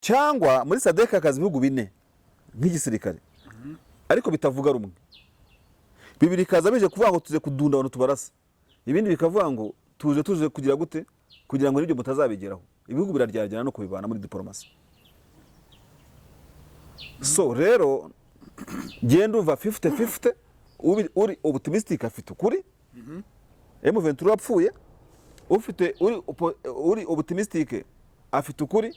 cyangwa muri SADC akazi ibihugu bine nk'igisirikare ariko bitavuga rumwe. Bibiri kaza bije kuvuga ngo tuze kudunda abantu tubarasa, ibindi bikavuga ngo tuje kugira gute kugira ngo nibyo mutazabigeraho. Ibihugu biraryarjana no kubibana muri diplomasi. So rero genda uva 50-50 uri optimistic afite ukuri, M23 apfuye, ufite uri optimistic afite ukuri,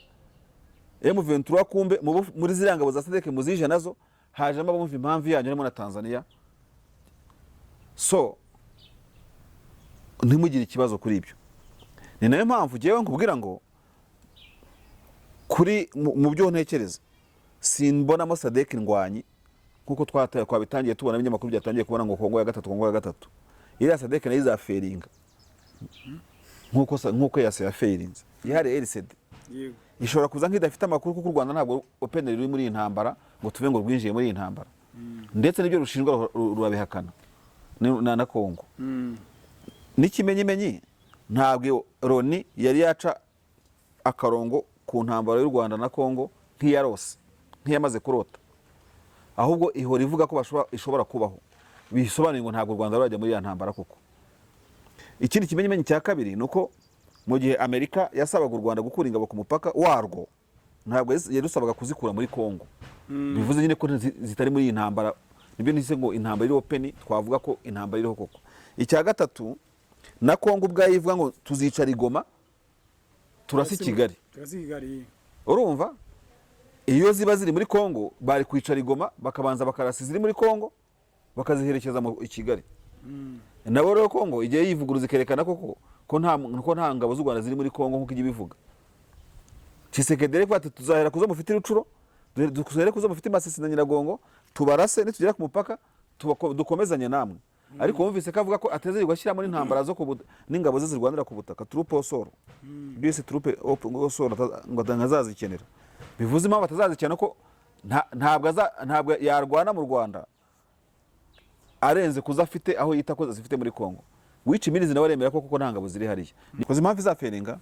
M23 kumbe muri zirangabo za SADC muzije nazo hajemo abumva impamvu yanyu harimo na Tanzania. So ntimugire ikibazo kuri ibyo. Ni nayo mpamvu jewe nkubwira ngo kuri mu byo ntekereza simbonamo SADC ndwanyi kuko twabitangiye tubona ibinyamakuru byatangiye kubona ngo Congo ya gatatu iriya SADC nayo izaferinga nkuko yase yaferinze ihari LCD ishobora kuza nk'idafite amakuru kuko u Rwanda ntabwo openeri ruri muri intambara ngo tuve ngo rwinjiye muri intambara ndetse n'ibyo rushinjwa rurabihakana na Congo. N'ikimenyimenyi ntabwo Loni yari yaca akarongo ku ntambara y'u Rwanda na Congo nk'iyarose nk'iyamaze kurota, ahubwo ihora ivuga ko ishobora kubaho, bisobanuye ngo ntabwo u Rwanda rurajya muri ya ntambara kuko. Ikindi kimenyimenyi cya kabiri nuko mu gihe Amerika yasabaga u Rwanda gukura ingabo ku mupaka warwo ntabwo yarusabaga kuzikura muri Congo. Bivuze nyine ko zitari muri intambara, nibyo nise ngo intambara iri open, twavuga ko intambara iriho koko. Icya gatatu na Congo ubwayo ivuga ngo tuzicara Igoma turasi Kigali. Urumva iyo ziba ziri muri Congo bari kwicara Igoma bakabanza bakarasi ziri muri Congo bakaziherekeza mu Kigali. Nabo rero Congo igiye yivuguruza ikerekana ko nta ngabo z'u Rwanda ziri muri Congo nkuko igi bivuga. Tshisekedi rero ati tuzahera kuzo mufite urucuro, dukuzere kuzo mufite Masisi na Nyiragongo, tubarase nitugera ku mupaka dukomezanye namwe. Ariko wumvise kavuga ko ateze gushyira muri ntambara zo n'ingabo ze zirwanira ku butaka trupe osoro. Bise trupe osoro ngo ntazazikenera. Bivuze impamvu atazazikenera ko ntabwo yarwana mu Rwanda arenze kuza afite aho yita ko zifite muri Congo. Wici minizi nawe remera ko kuko nta ngabo ziri hariya. Nikoze impamvu izaferinga.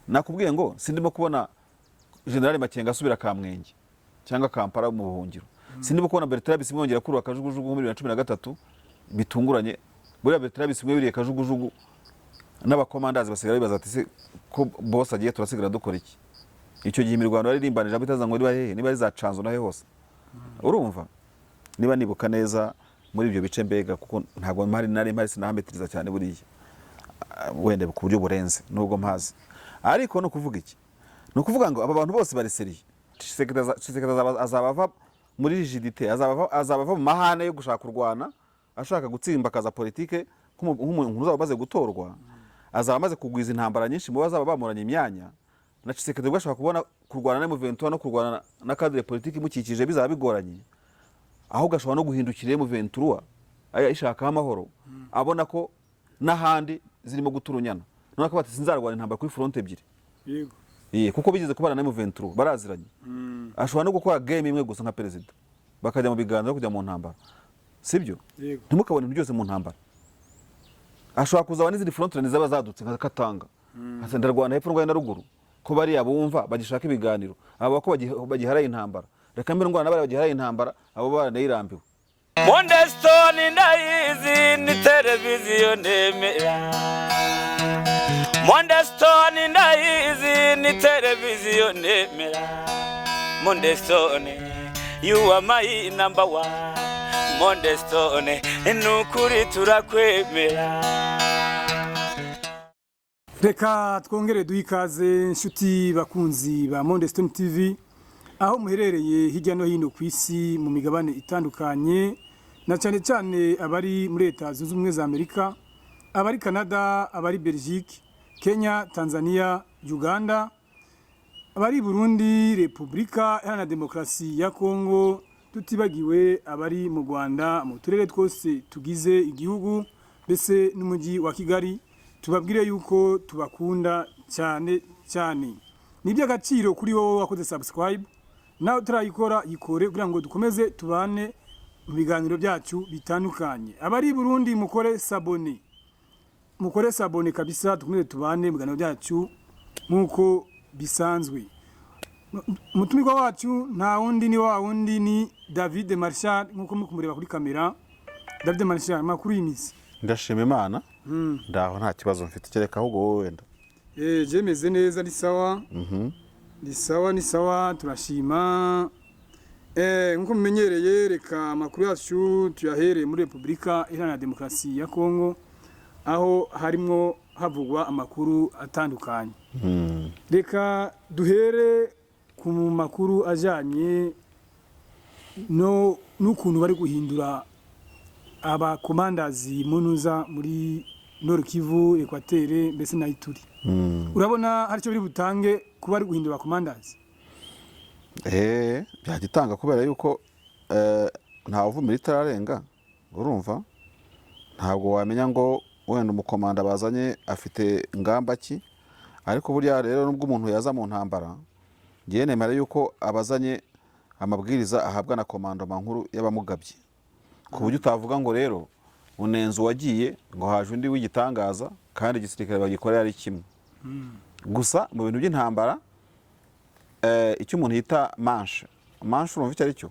Nakubwiye ngo sindimo kubona General Makenga asubira Kamwenge cyangwa Kampala mu buhungiro. Sindimo kubona Bertrand Bisimwongera kuri akajugujugu muri 2013 bitunguranye. Buriya Bertrand Bisimwe biriye kajugujugu n'abakomandazi basigara bibaza ati ko boss agiye turasigara dukora iki. Icyo gihe imirwano yari rimbanije bitaza ngo niba rizacanzo nahe hose. Urumva niba nibuka neza muri ibyo bice mbega kuko ntago mpari sinahametiriza cyane buriya wende ku buryo burenze nubwo mpazi. Ariko no kuvuga iki no kuvuga ngo aba bantu bose bari seriye. Tshisekedi azabava muri rigidite, azabava mu mahane yo gushaka kurwana ashaka gutsimba kaza politike nk'umuntu uzaba maze gutorwa, azaba amaze kugwiza intambara nyinshi mu bazaba bamuranye imyanya. Na Tshisekedi bwashaka kubona kurwana na M23 no kurwana na cadre politique mukikije bizaba bigoranye, aho gashobora no guhindukira M23 ishaka amahoro, abona ko n'ahandi zirimo guturunyana none ko bati sinzarwana intambara kuri front ebyiri. Yego kuko bigeze kubana na M23 baraziranye. Ashobora no gukora game imwe gusa nka president bakajya mu biganiro kujya mu ntambara, sibyo? Ntimukabone ibintu byose mu ntambara. Ashobora kuzaba n'izindi front line zaba zadutse nka Katanga, asenda Rwanda hepfo Rwanda ruguru ko bari abumva bagishaka ibiganiro, aba ko bagiharaye intambara. Reka mbere Rwanda bari bagiharaye intambara, abo barayirambiwe. Mondestone ndayizi ni televiziyo ndemera. Mondestone ndayizi ni televiziyo ndemera. Mondestone you are my number one. Mondestone nukuri turakwemera. Reka twongere duhikaze inshuti bakunzi ba Mondestone TV aho muherereye hirya no hino ku isi mu migabane itandukanye, na cyane cyane abari muri Leta Zunze Ubumwe za Amerika, abari Canada, abari Belgique, Kenya, Tanzania, Uganda, abari Burundi, Republika Iharanira Demokarasi ya Congo, tutibagiwe abari mu Rwanda mu turere twose tugize igihugu bese n'umujyi wa Kigali. Tubabwire yuko tubakunda cyane cyane. Ni by'agaciro kuri wowe wakoze subscribe, nawe turayikora yikore kugira ngo dukomeze tubane mu biganiro byacu bitandukanye. Abari Burundi mukore sabone. Mukore sabone kabisa dukomeze tubane mu biganiro byacu nkuko bisanzwe. Mutumirwa wacu nta wundi ni wa wundi ni David Marshal nkuko mukumureba kuri kamera. David Marshal makuru y'imisi. Ndashima Imana. Ndaho nta kibazo mfite kereka ahubwo wowe wenda. Je meze neza ni sawa. Ni sawa turashima. Nkuko mumenyereye reka makuru yacu tuyahere muri Republika Iharanira Demokarasi ya Congo aho harimo havugwa amakuru atandukanye. Reka duhere ku makuru ajanye n'ukuntu bari guhindura abakomandazi munuza muri Nord Kivu, Equateur mbese na Ituri. Urabona hari cyo biri butange kuba ari guhindura abakomandazi? Byagitanga kubera yuko nta uvumira itararenga, urumva ntabwo wamenya ngo wenda umukomanda bazanye afite ngamba ki, ariko burya rero nubwo umuntu yaza mu ntambara ngiye nemera yuko abazanye amabwiriza ahabwa na komandoma nkuru y'abamugabye, ku buryo utavuga ngo rero unenze wagiye ngo haje undi w'igitangaza kandi igisirikare bagikorera ari kimwe. Gusa mu bintu by'intambara icyo umuntu yita manche urumva icyo ari cyo,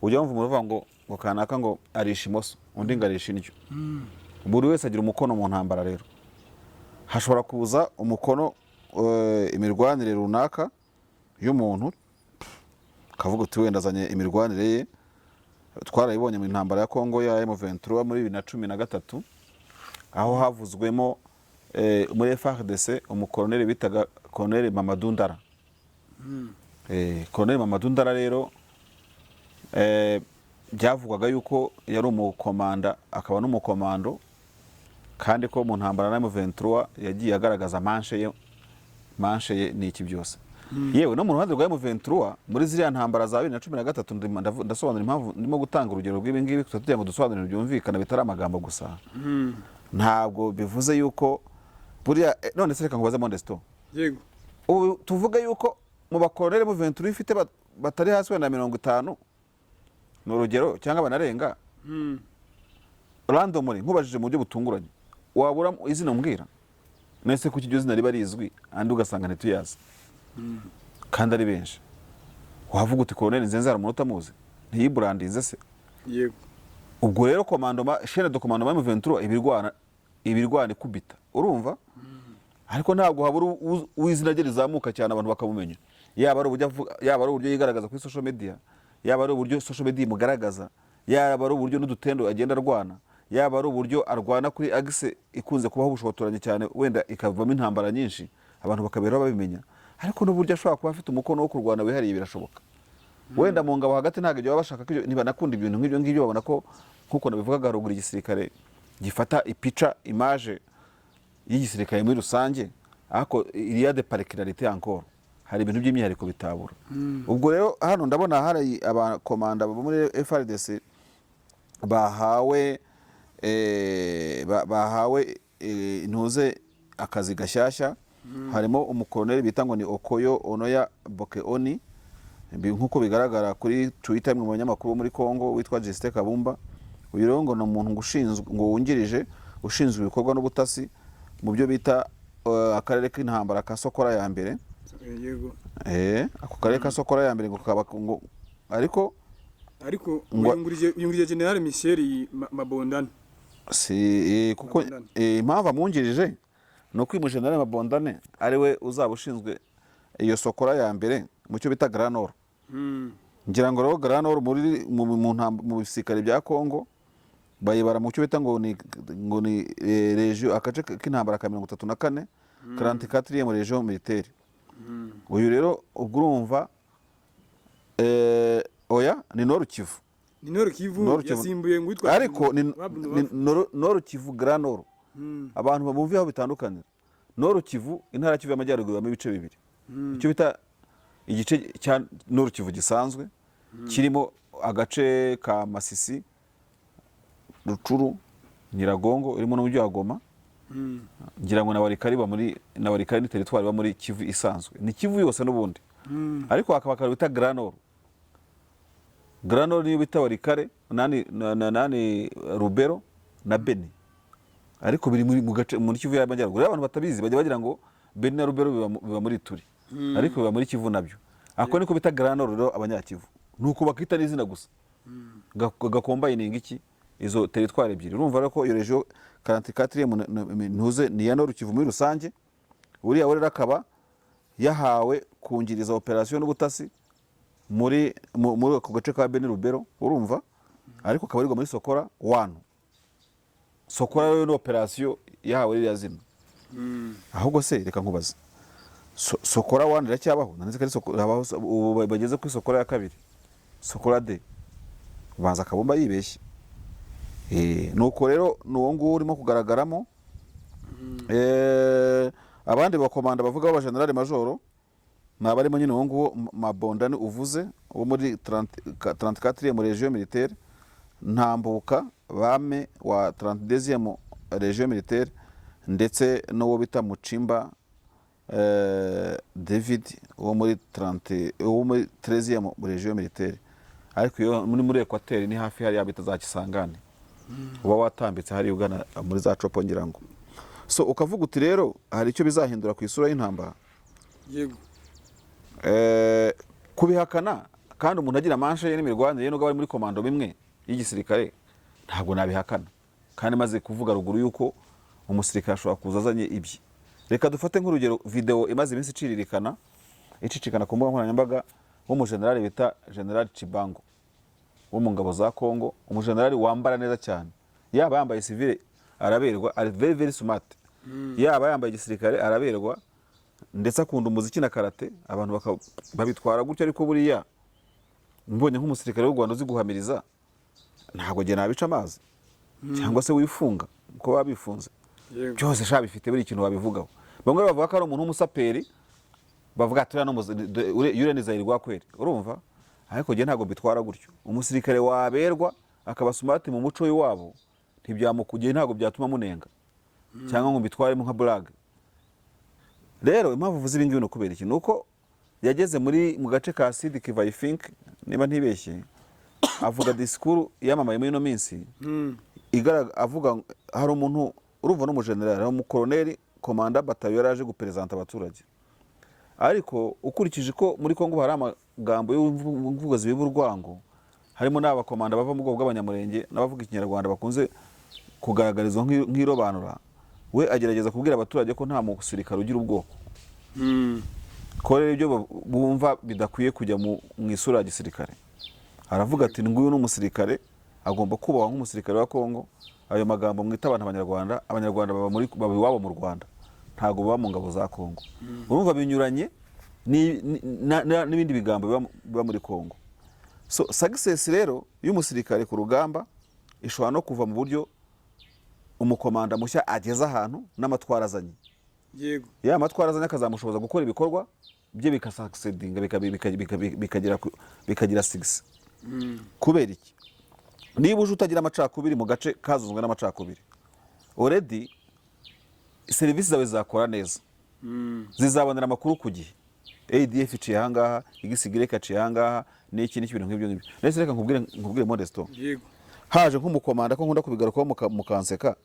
ujya wumva umuntu uvuga ngo kanaka ngo arisha imoso undi ngo arisha indyo. Buri wese agira umukono mu ntambara rero. Hashobora kuza umukono imirwanire runaka y'umuntu kavuga uti wenda azanye imirwanire ye, twarayibonye mu ntambara ya Congo ya M23 muri 2013 aho havuzwemo muri SADC umukoloneli bitaga Colonel Mamadou Ndara. Colonel Mamadou Ndara rero byavugwaga yuko yari umukomanda akaba n'umukomando, kandi ko mu ntambara na M23 yagiye agaragaza manche ye ni iki byose. Yewe no mu ruhande rwa M23 muri ziriya ntambara za 2013 ndasobanura impamvu ndimo gutanga urugero rw'ibi ngibi kugira ngo dusobanurire byumvikana bitari amagambo gusa. Ntabwo bivuze yuko buriya none se reka ngubaze Modesto. Yego. Ubu tuvuga yuko mu bakoloneli M23 ifite batari hasi wenda 50 n'urugero cyangwa banarenga. Randomly nkubajije mu buryo butunguranye wabura izina umbwira nese ku kijyo zina riba rizwi andi ugasanga ntituyazi kandi ari benshi. Wavuga uti koloneli Nzenzara munota muzi ntiyibrandinze se? Yego. Ubwo rero komandoma chaîne de commandement M23 ibirwana ikubita, urumva? Ariko ntabwo habura uwizina rye rizamuka cyane abantu bakamumenya, yaba ari uburyo yigaragaza kuri social media, yaba ari uburyo social media imugaragaza, yaba ari uburyo n'udutendo agenda arwana, yaba ari uburyo arwana kuri axe ikunze kubaho ubushotoranye cyane wenda ikavamo intambara nyinshi abantu bakabera babimenya. Ariko n'uburyo ashobora kuba afite umukono wo kurwana wihariye birashoboka. Wenda mu ngabo hagati ntabwo byo bashaka ko ntibanakunda ibintu nk'ibyo ngibyo, babona ko nkuko nabivugaga haruguru igisirikare gifata ipica image y'igisirikare muri rusange, ariko il y a des particularités encore, hari ibintu by'imyihariko bitabura. Ubwo rero hano ndabona hari abakomanda bo muri FARDC bahawe intuze akazi gashyashya. Harimo umukoloneli bita ngo ni Okoyo Onoya Bokeoni, nkuko bigaragara kuri Twitter mu banyamakuru muri Congo, witwa Justin Kabumba. Uyu rero ngo ni umuntu ngo wungirije ushinzwe ibikorwa n'ubutasi mu byo bita akarere k'intambara ka Sokora ya mbere. Yego. Ako karere ka Sokora ya mbere ngo kaba ngo ariko yungirije General Michel Mabondane. Kuko impamvu amwungirije no kwimuje General Mabondane ari we uzaba ushinzwe iyo Sokora ya mbere mu cyo bita Grand Nord. Ngira ngo rero Grand Nord mu bisikare bya Congo bayibara mu cyo bita ngo ni region akace k'intambara ka 34 44e region militaire. Uyu rero ubwo urumva oya ni Nord Kivu. Ni Nord Kivu yasimbuye ngo witwa, ariko ni Nord Kivu Grand Nord. Abantu bamuvye aho bitandukanye. Nord Kivu intara Kivu y'amajyaruguru mu bice bibiri. Icyo bita igice cya Nord Kivu gisanzwe kirimo agace ka Masisi, Rucuru, Nyiragongo irimo n'umujyi wa Goma. Ngira ngo na Warikari ni territoire ba muri Kivu isanzwe. Ni Kivu yose n'ubundi. Ariko hakaba karubita Grand Nord. Grand Nord niyo bita Warikare, nani Rubero na Beni. Ariko biri mu gace muri Kivu y'amajyaruguru. Abantu batabizi bajya bagira ngo Beni na Rubero biba muri Turi. Ariko biba muri Kivu nabyo. ako niko bita Grand Nord rero abanyakivu nuko bakita n'izina gusa gakombayininga iki izo territoire ebyiri urumva rero ko iyo region 44 ntuze ni ya Nord Kivu muri rusange uriya rero akaba yahawe kungiriza operation n'ubutasi muri ako gace ka Beni Lubero urumva ariko kabarirwa muri Sokora 1 Sokora rero operation yahawe ririya zina ahubwo se reka nkubaza Sokora 1 iracyabaho nanze kari Sokora bageze ku Sokora ya kabiri Sokora D banza kabumba yibeshye nuko rero nuwo nguwo urimo kugaragaramo abandi bakomanda bavuga aba general majoro nabarimo nyine uwo nguwo Mabondani uvuze wo muri 34e region militaire Ntambuka Bame wa 32e region militaire ndetse n'uwo bita Mucimba David wo muri 13e region militaire ariko iyo muri Equateur ni hafi hari abita za Kisangane uba watambitse hari ugana muri za Copo ngirango so ukavuga uti rero hari icyo bizahindura ku isura y'intambara yego kubihakana kandi umuntu agira manshe ye n'imirwanire n'ubwo bari muri komando bimwe y'igisirikare ntabwo nabihakana kandi maze kuvuga ruguru yuko umusirikare ashobora kuza azanye ibyi reka dufate nk'urugero video imaze iminsi icicikana ku mbuga nkoranyambaga w'umujenerali bita General Chibango wo mu ngabo za Congo umujenerali wambara neza cyane yaba yambaye civile araberwa ari very smart yaba yambaye igisirikare araberwa ndetse akunda umuziki na karate abantu babitwara gutyo ariko buriya mbonye nk'umusirikare w'u Rwanda uzi guhamiriza ntabwo je nabica amazi cyangwa se wifunga uko babifunze byose sha bifite buri kintu babivugaho bamwe bavuga ko ari umuntu w'umusaperi bavuga ati no yureniza irwa kweri urumva ariko je ntabwo bitwara gutyo umusirikare waberwa akaba smart mu muco w'iwabo ntibyamukugiye ntabwo byatuma munenga cyangwa ngo bitware mu nka blague rero impamvu vuze ibingibi no kubera iki nuko yageze mu gace ka SADC I think niba ntibeshye avuga discours yamamaye muri no minsi avuga hari umuntu urumva n'umujenerali hari umukoloneli komanda batayo yaraje gupresenta abaturage ariko ukurikije ko muri Kongo hari amagambo y'imvugo zib'urwango harimo n'abakomanda bava mu bwoko bw'abanyamurenge n'abavuga ikinyarwanda bakunze kugaragarizwa nk'irobanura we agerageza kubwira abaturage ko nta musirikare ugira ubwoko ko rero ibyo bumva bidakwiye kujya mu isura ya gisirikare aravuga ati nguyu n'umusirikare agomba kubaho nk'umusirikare wa Kongo ayo magambo mwita abantu abanyarwanda baba iwabo mu Rwanda ntago baba mu ngabo za Kongo urumva binyuranye n'ibindi bigambo biba muri Kongo so success rero y'umusirikare ku rugamba ishobora no kuva mu buryo umukomanda mushya ageza ahantu n'amatwarazanye yego ya matwarazanye akazamushoboza gukora ibikorwa bye bikasucceedinga bikagira 6 kubera iki niba uje utagira amacakubiri mu gace kazuzwe n'amacakubiri already service zawe zakora neza zizabonera amakuru ku gihe ADF iciye ahangaha igisigireka iciye ahangaha n'iki n'ibintu nk'ibyo ngibyo nese reka nkubwire Modesto yego haje nk'umukomanda ko nkunda kubigarukaho mukanseka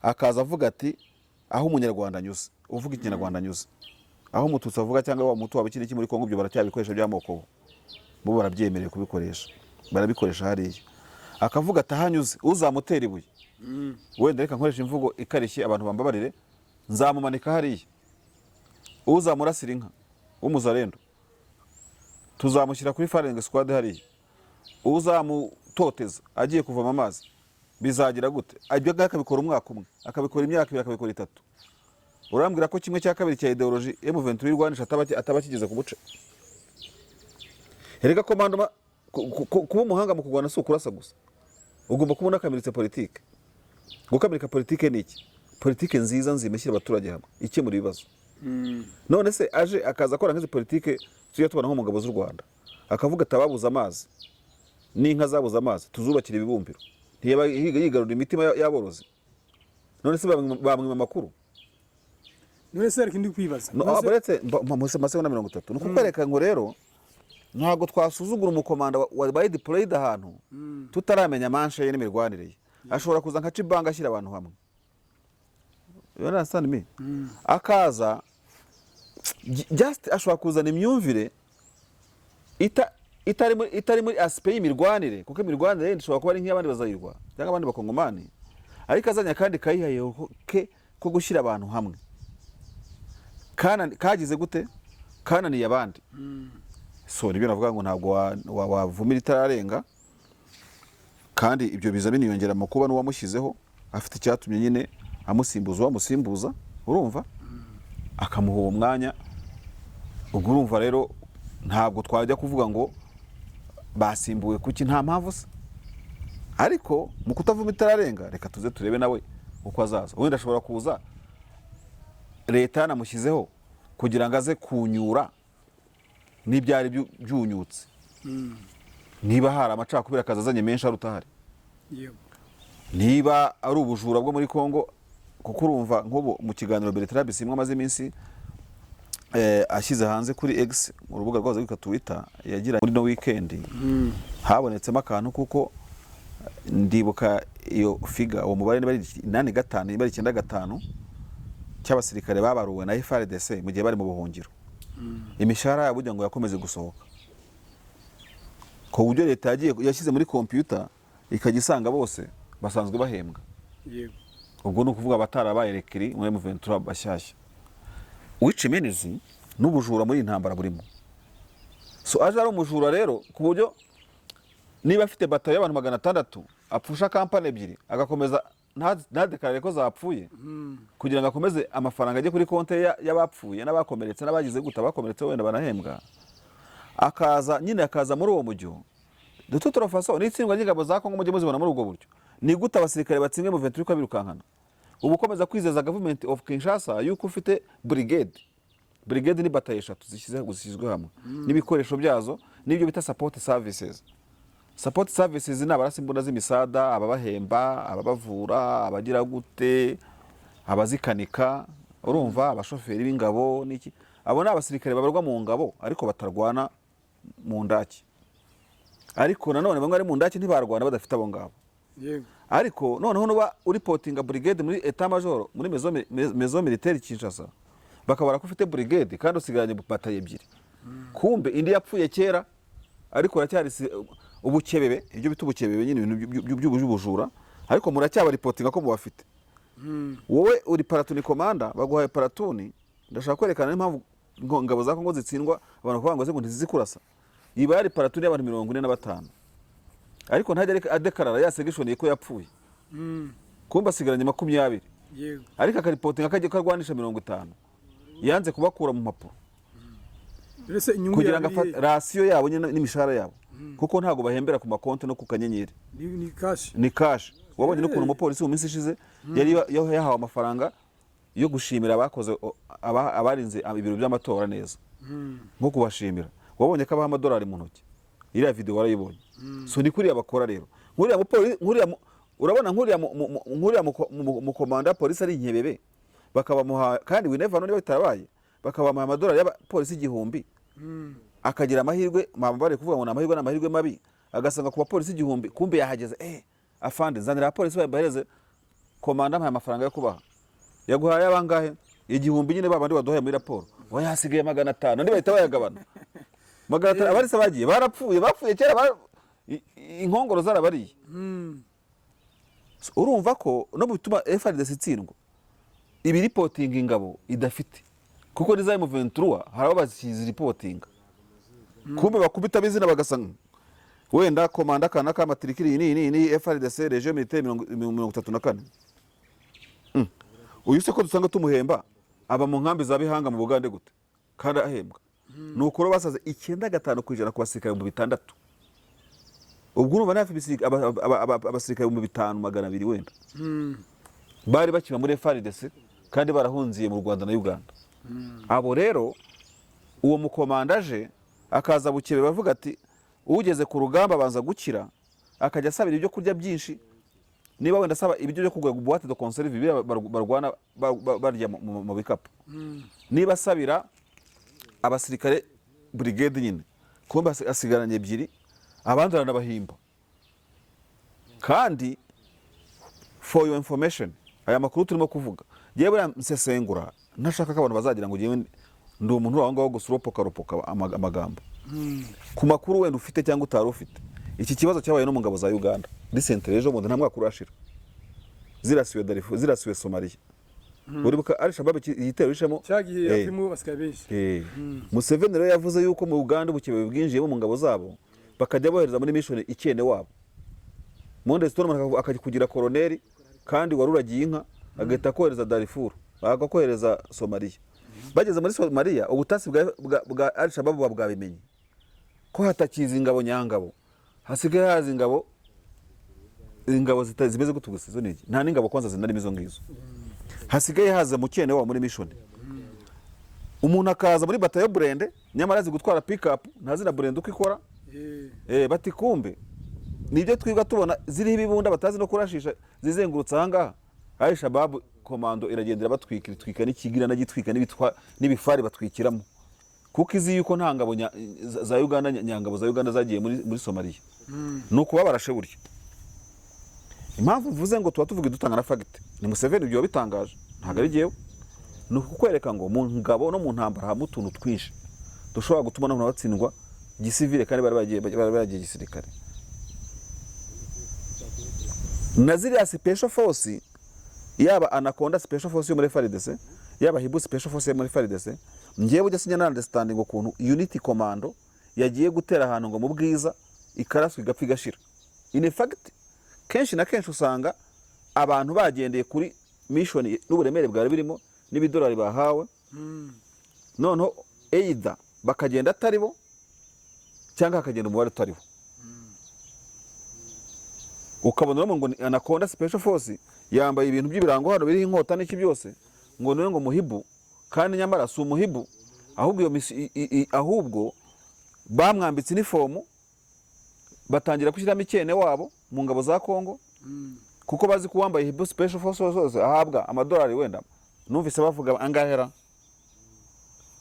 akaza avuga ati aho umunyarwanda anyuze uvuga ikinyarwanda anyuze aho umututsi avuga cyangwa wa mutu wabikiri iki muri Kongo byo baracyabikoresha by'amoko bo barabyemereye kubikoresha barabikoresha hariya akavuga ati ahanyuze uzamutera ibuye wenda reka nkoresha imvugo ikarishye abantu bambabarire nzamumanika hariya uzamurasira inka w'umuzarendo tuzamushyira kuri firing squad hariya uzamutoteza agiye kuvoma amazi bizagira gute ibyo akabikora umwaka umwe akabikora imyaka 2 akabikora 3 urambwira ko kimwe cya kabiri cya ideology M23 y'Rwanda atabakigeze ku buce erega komando kuba umuhanga mu kugwana si ukurasa gusa ugomba kubona kamiritse politique gukamirika politique ni iki politique nziza nzimishyira abaturage hamwe ikemura ibibazo none se aje akaza akora nk'izi politique tujya tubona nko mu ngabo z'u Rwanda akavuga atababuza amazi n'inka zabuza amazi tuzubakira ibibumbiro ntiyaba yigarura imitima y'aborozi none se bamwe amakuru none se ariko ndi kwibaza no abaretse mpamuse mase na 30 nuko kwereka ngo rero ntago twasuzugura umukomanda wa deployed ahantu tutaramenya manshe ye n'imirwanire ashobora kuza nka Cibanga ashyira abantu hamwe yona understand me akaza just ashobora kuzana imyumvire itari muri aspect y'imirwanire, kuko imirwanire ishobora kuba ari nk'abandi bazayirwa cyangwa abandi bakongomani, ariko azanya kandi kayihaye ko gushyira abantu hamwe. Kagize gute? Kananiye abandi. So nibyo navuga ngo ntabwo wavumira itararenga, kandi ibyo biza biniyongera mu kuba n'uwamushyizeho afite icyatumye nyine amusimbuza, urumva, akamuha uwo mwanya. Ubwo urumva rero ntabwo twajya kuvuga ngo basimbuwe kuki, nta mpamvu se. Ariko mu kutavuma itararenga, reka tuze turebe nawe uko azaza. Wenda ashobora kuza leta yanamushyizeho kugira ngo aze kunyura n'ibyari byunyutse. Niba hari amacakubiri akazazanye menshi arutahari, niba ari ubujura bwo muri Congo, kuko urumva nk'ubu mu kiganiro Bertrand Bisimwa amaze iminsi ashyize hanze kuri X mu rubuga rwazo rwitwa Twitter, yagira muri no weekend habonetsemo akantu, kuko ndibuka iyo figa uwo mubare bari 85 bari 95 cy'abasirikare babaruwe na FADC mu gihe bari mu buhungiro. Imishahara yabo ngo yakomeze gusohoka, ko buryo leta yashyize muri computer ikagisanga bose basanzwe bahembwa. Yego, ubwo no kuvuga batarabaye rekiri muri M23 bashyashya. Which means n'ubujura muri intambara burimo. So aje ari umujura rero, ku buryo niba afite batayo y'abantu 600 apfusha kampani ebyiri agakomeza ntadekarare ko zapfuye, kugira ngo akomeze amafaranga ajye kuri konte y'abapfuye n'abakomeretse n'abagize guta bakomeretse wenda banahembwa, akaza muri uwo mujyo. De toute façon n'itsindwa ry'ingabo za Congo mujye muzibona muri ubwo buryo. Ni gute abasirikare batsinzwe mu 23 ko birukankana? Ubu komeza kwizeza government of Kinshasa yuko ufite brigade ni bataye 3 zishyizwe hamwe n'ibikoresho byazo n'ibyo bita support services ni abarasimbura z'imisada, ababahemba, ababavura, abagira gute, abazikanika, urumva, abashoferi b'ingabo n'iki. Abo ni abasirikare babarwa mu ngabo ariko batarwana mu ndaki. Ariko nanone bamwe ari mu ndaki ntibarwana badafite abo ngabo. Yego, Ariko noneho nuba uripotinga brigade muri etat major muri maison militaire Kinshasa, bakabara ko ufite brigade kandi usigaranye bataye ebyiri. Kumbe indi yapfuye kera, ariko racyari ubukebebe, ibyo bita ubukebebe nyine ibintu by'ubujura, ariko muracyaba reportinga ko mubafite. Wowe uri paratuni komanda, baguhaye paratuni, ndashaka kwerekana impamvu ngabo za Congo zitsindwa abantu kuvuga ngo ntizizikurasa. Iba yari paratuni y'abantu 45, ariko ntajya adekarara yasegishoniye ko yapfuye. Kumba asigaranye 20. yego, Ariko akaripotinga akajya karwanisha 50. Yanze kubakura mu mpapuro kugira ngo rasiyo yabo n'imishahara yabo, kuko ntago bahembera ku makonti no ku kanyenyeri, ni cash. Wabonye no kuntu umupolisi mu minsi ishize yari yahawe amafaranga yo gushimira abakoze abarinze ibiro by'amatora neza, nko kubashimira. Wabonye ko abaha amadolari mu ntoki. Iriya video warayibonye. So ni kuri abakora rero. Nkuriya mupolisi, urabona nkuriya mu komanda polisi ari inkebebe, bakabamuha kandi we never know niba bitabaye, bakabamuha amadolari y'abapolisi 1000. Akagira amahirwe, mama bare kuvuga ngo n'amahirwe mabi, agasanga ku bapolisi 1000, kumbe yahageze afande zanira abapolisi bahereze komanda mpa amafaranga yo kubaha. Yaguhaye abangahe? 1000 nyine babandi waduhaye muri raporo. Wayasigaye 500, ndi bahita bayagabana. 500 abarisa bagiye bapfuye kera, inkongoro zarabariye. Urumva ko no bituma FADC itsindwa ibi reporting ingabo idafite, kuko niza M23 harabo bazizi reporting. Kumbe bakubita bizina bagasanga wenda komanda kana ka matrikiri ni FADC region militaire 34. Uyu se ko dusanga tumuhemba aba mu nkambi za Bihanga mu Bugande gute kandi ahembwa. Nuko ro basaze 95% ku basirikare mu 6. Ubwo urumva nafi abasirikare mu 5200 wenda bari bakiba muri FADC kandi barahunziye mu Rwanda na Uganda. Abo rero uwo mukomandaje akaza bukebe bavuga ati ugeze ku rugamba banza gukira, akajya asabira ibyo kurya byinshi. Niba wenda asaba ibyo byo kugura boîte de conserve bibira barwana barya mu bikapu. Niba asabira abasirikare brigade nyine, kumba asigaranye ebyiri, abandi baranabahimba. Kandi for your information, aya makuru turimo kuvuga yewe nsesengura, ntashaka ko abantu bazagira ngo ngiye ndi umuntu waho ngaho gusuropoka amagambo. ku makuru wenda ufite cyangwa utari ufite iki kibazo cyabaye no mu ngabo za Uganda recently ejo bundi nta mwaka urashira zirasiwe Somalia uribuka Al-Shabaab igitero ishemo cyagiye yafimu basikaye benshi Museveni rero yavuze yuko mu Uganda ubukebe bwinjiyemo mu ngabo zabo bakajya bohereza muri mission ikene wabo Monde Stone akakugira koloneli kandi waruragiye inka agahita kohereza Darfur agakohereza Somalia bageze muri Somalia ubutasi bwa Al-Shabaab babwabimenye ko hatakiza ingabo nyangabo hasigaye haza ingabo zimeze gutuguse zo niki nta n'ingabo kwanza zinari mizo ngizo hasigaye haza mukene wa muri mission umuntu akaza muri batayo Burende nyamara azi gutwara pick up ntazina Burende uko ikora bati kumbe nibyo twiga tubona ziri ibibunda batazi no kurashisha zizengurutse ahangaha Al-Shabaab komando iragendera batwika n'ikigira nagitwika n'ibifari batwikiramo kuko izi yuko nta ngabo za Uganda nyangabo za Uganda zagiye muri Somalia nuko babarashe buryo impamvu mvuze ngo tuba tuvuga dutanga na fact ni Museveni ibyo bitangaje ntago ari giyewe nuko kwereka ngo mu ngabo no mu ntambara ha mutuntu twinshi dushobora gutuma no batsindwa gisivile kandi bari bagiye gisirikare Naziri special force yaba Anaconda special force yo muri FARDC yaba Hibu special force yo muri FARDC ngiye bujya sinya na understanding ukuntu unity commando yagiye gutera ahantu ngo mu bwiza ikaraswe igapfa igashira in fact kenshi na kenshi usanga abantu bagendeye kuri mission n'uburemere bwari birimo n'ibidolari bahawe noneho either bakagenda ataribo cyangwa hakagenda umubare utaribo ukabona ngo Anaconda special force yambaye ibintu by'ibirango hano biri inkota n'iki byose ngo none ngo muhibu kandi nyamara si umuhibu ahubwo bamwambitse inifomu batangira gushyiramo ikene wabo mu ngabo za Congo kuko bazi ko wambaye Hibu special force ahabwa amadolari wenda numvise bavuga angahera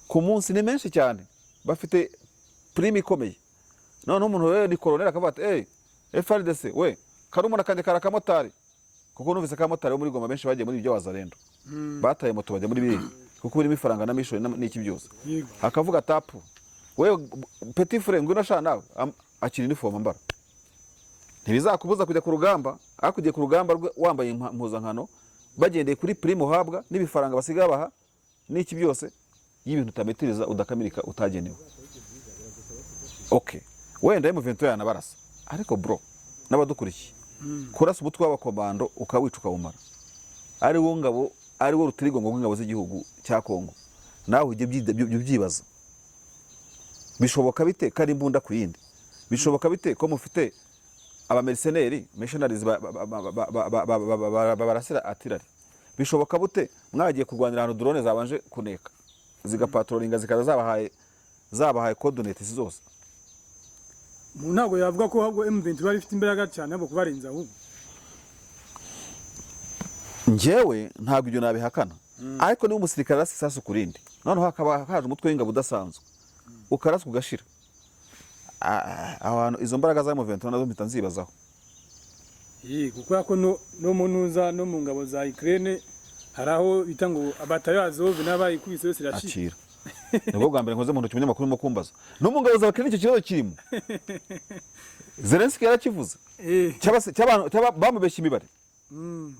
ku munsi ni menshi cyane bafite prime ikomeye none umuntu we ni colonel akavuga ati FARDC we karumuna kanje karakamotari kuko numvise kamotari muri Goma benshi bagiye muri ibyo wazarendo bataye moto bajya muri biri kuko birimo ifaranga na mission n'iki byose akavuga tapu we petit frère ngwino sha nawe akiri uniform ambara ntibizakubuza kujya ku rugamba akugiye ku rugamba wambaye impuzankano bagendeye kuri prime uhabwa n'ibifaranga basiga baha n'iki byose y'ibintu utametiriza udakamirika utagenewe okay wenda M23 yanabarasa ariko bro n'abadukurikiye kurasa umutwe w'abakomando ukawica ukawumara ari wo ngabo ari wo rutirigo ngo ngabo z'igihugu cya Congo nawe ujye byibaza bishoboka bite kari imbunda ku yindi bishoboka bite ko mufite aba mercenaries barasira atirari bishoboka bute mwagiye kurwanira ahantu drone zabanje kuneka zigapatrolinga zikaza zabahaye coordinates zose ntago yavuga ko ahubwo M23 bari ifite imbaraga cyane abo kubarenza ahubwo njyewe ntabwo ibyo nabihakana ariko ni umusirikare asisasu kurindi noneho hakaba haje umutwe w'ingabo udasanzwe ukaraswa ugashira abantu izo mbaraga za M23 nazo mpita nzibazaho kuko yako no munuza no mu ngabo za Ukraine haraho bita ngo abatayo azove nabaye kubise yose irashira nibwo bwa mbere nkoze mu ntoki umunyamakuru mo kumbaza no mu ngabo za Ukraine icyo kibazo kirimo Zelensky yarakivuze cy'abantu bamubeshya imibare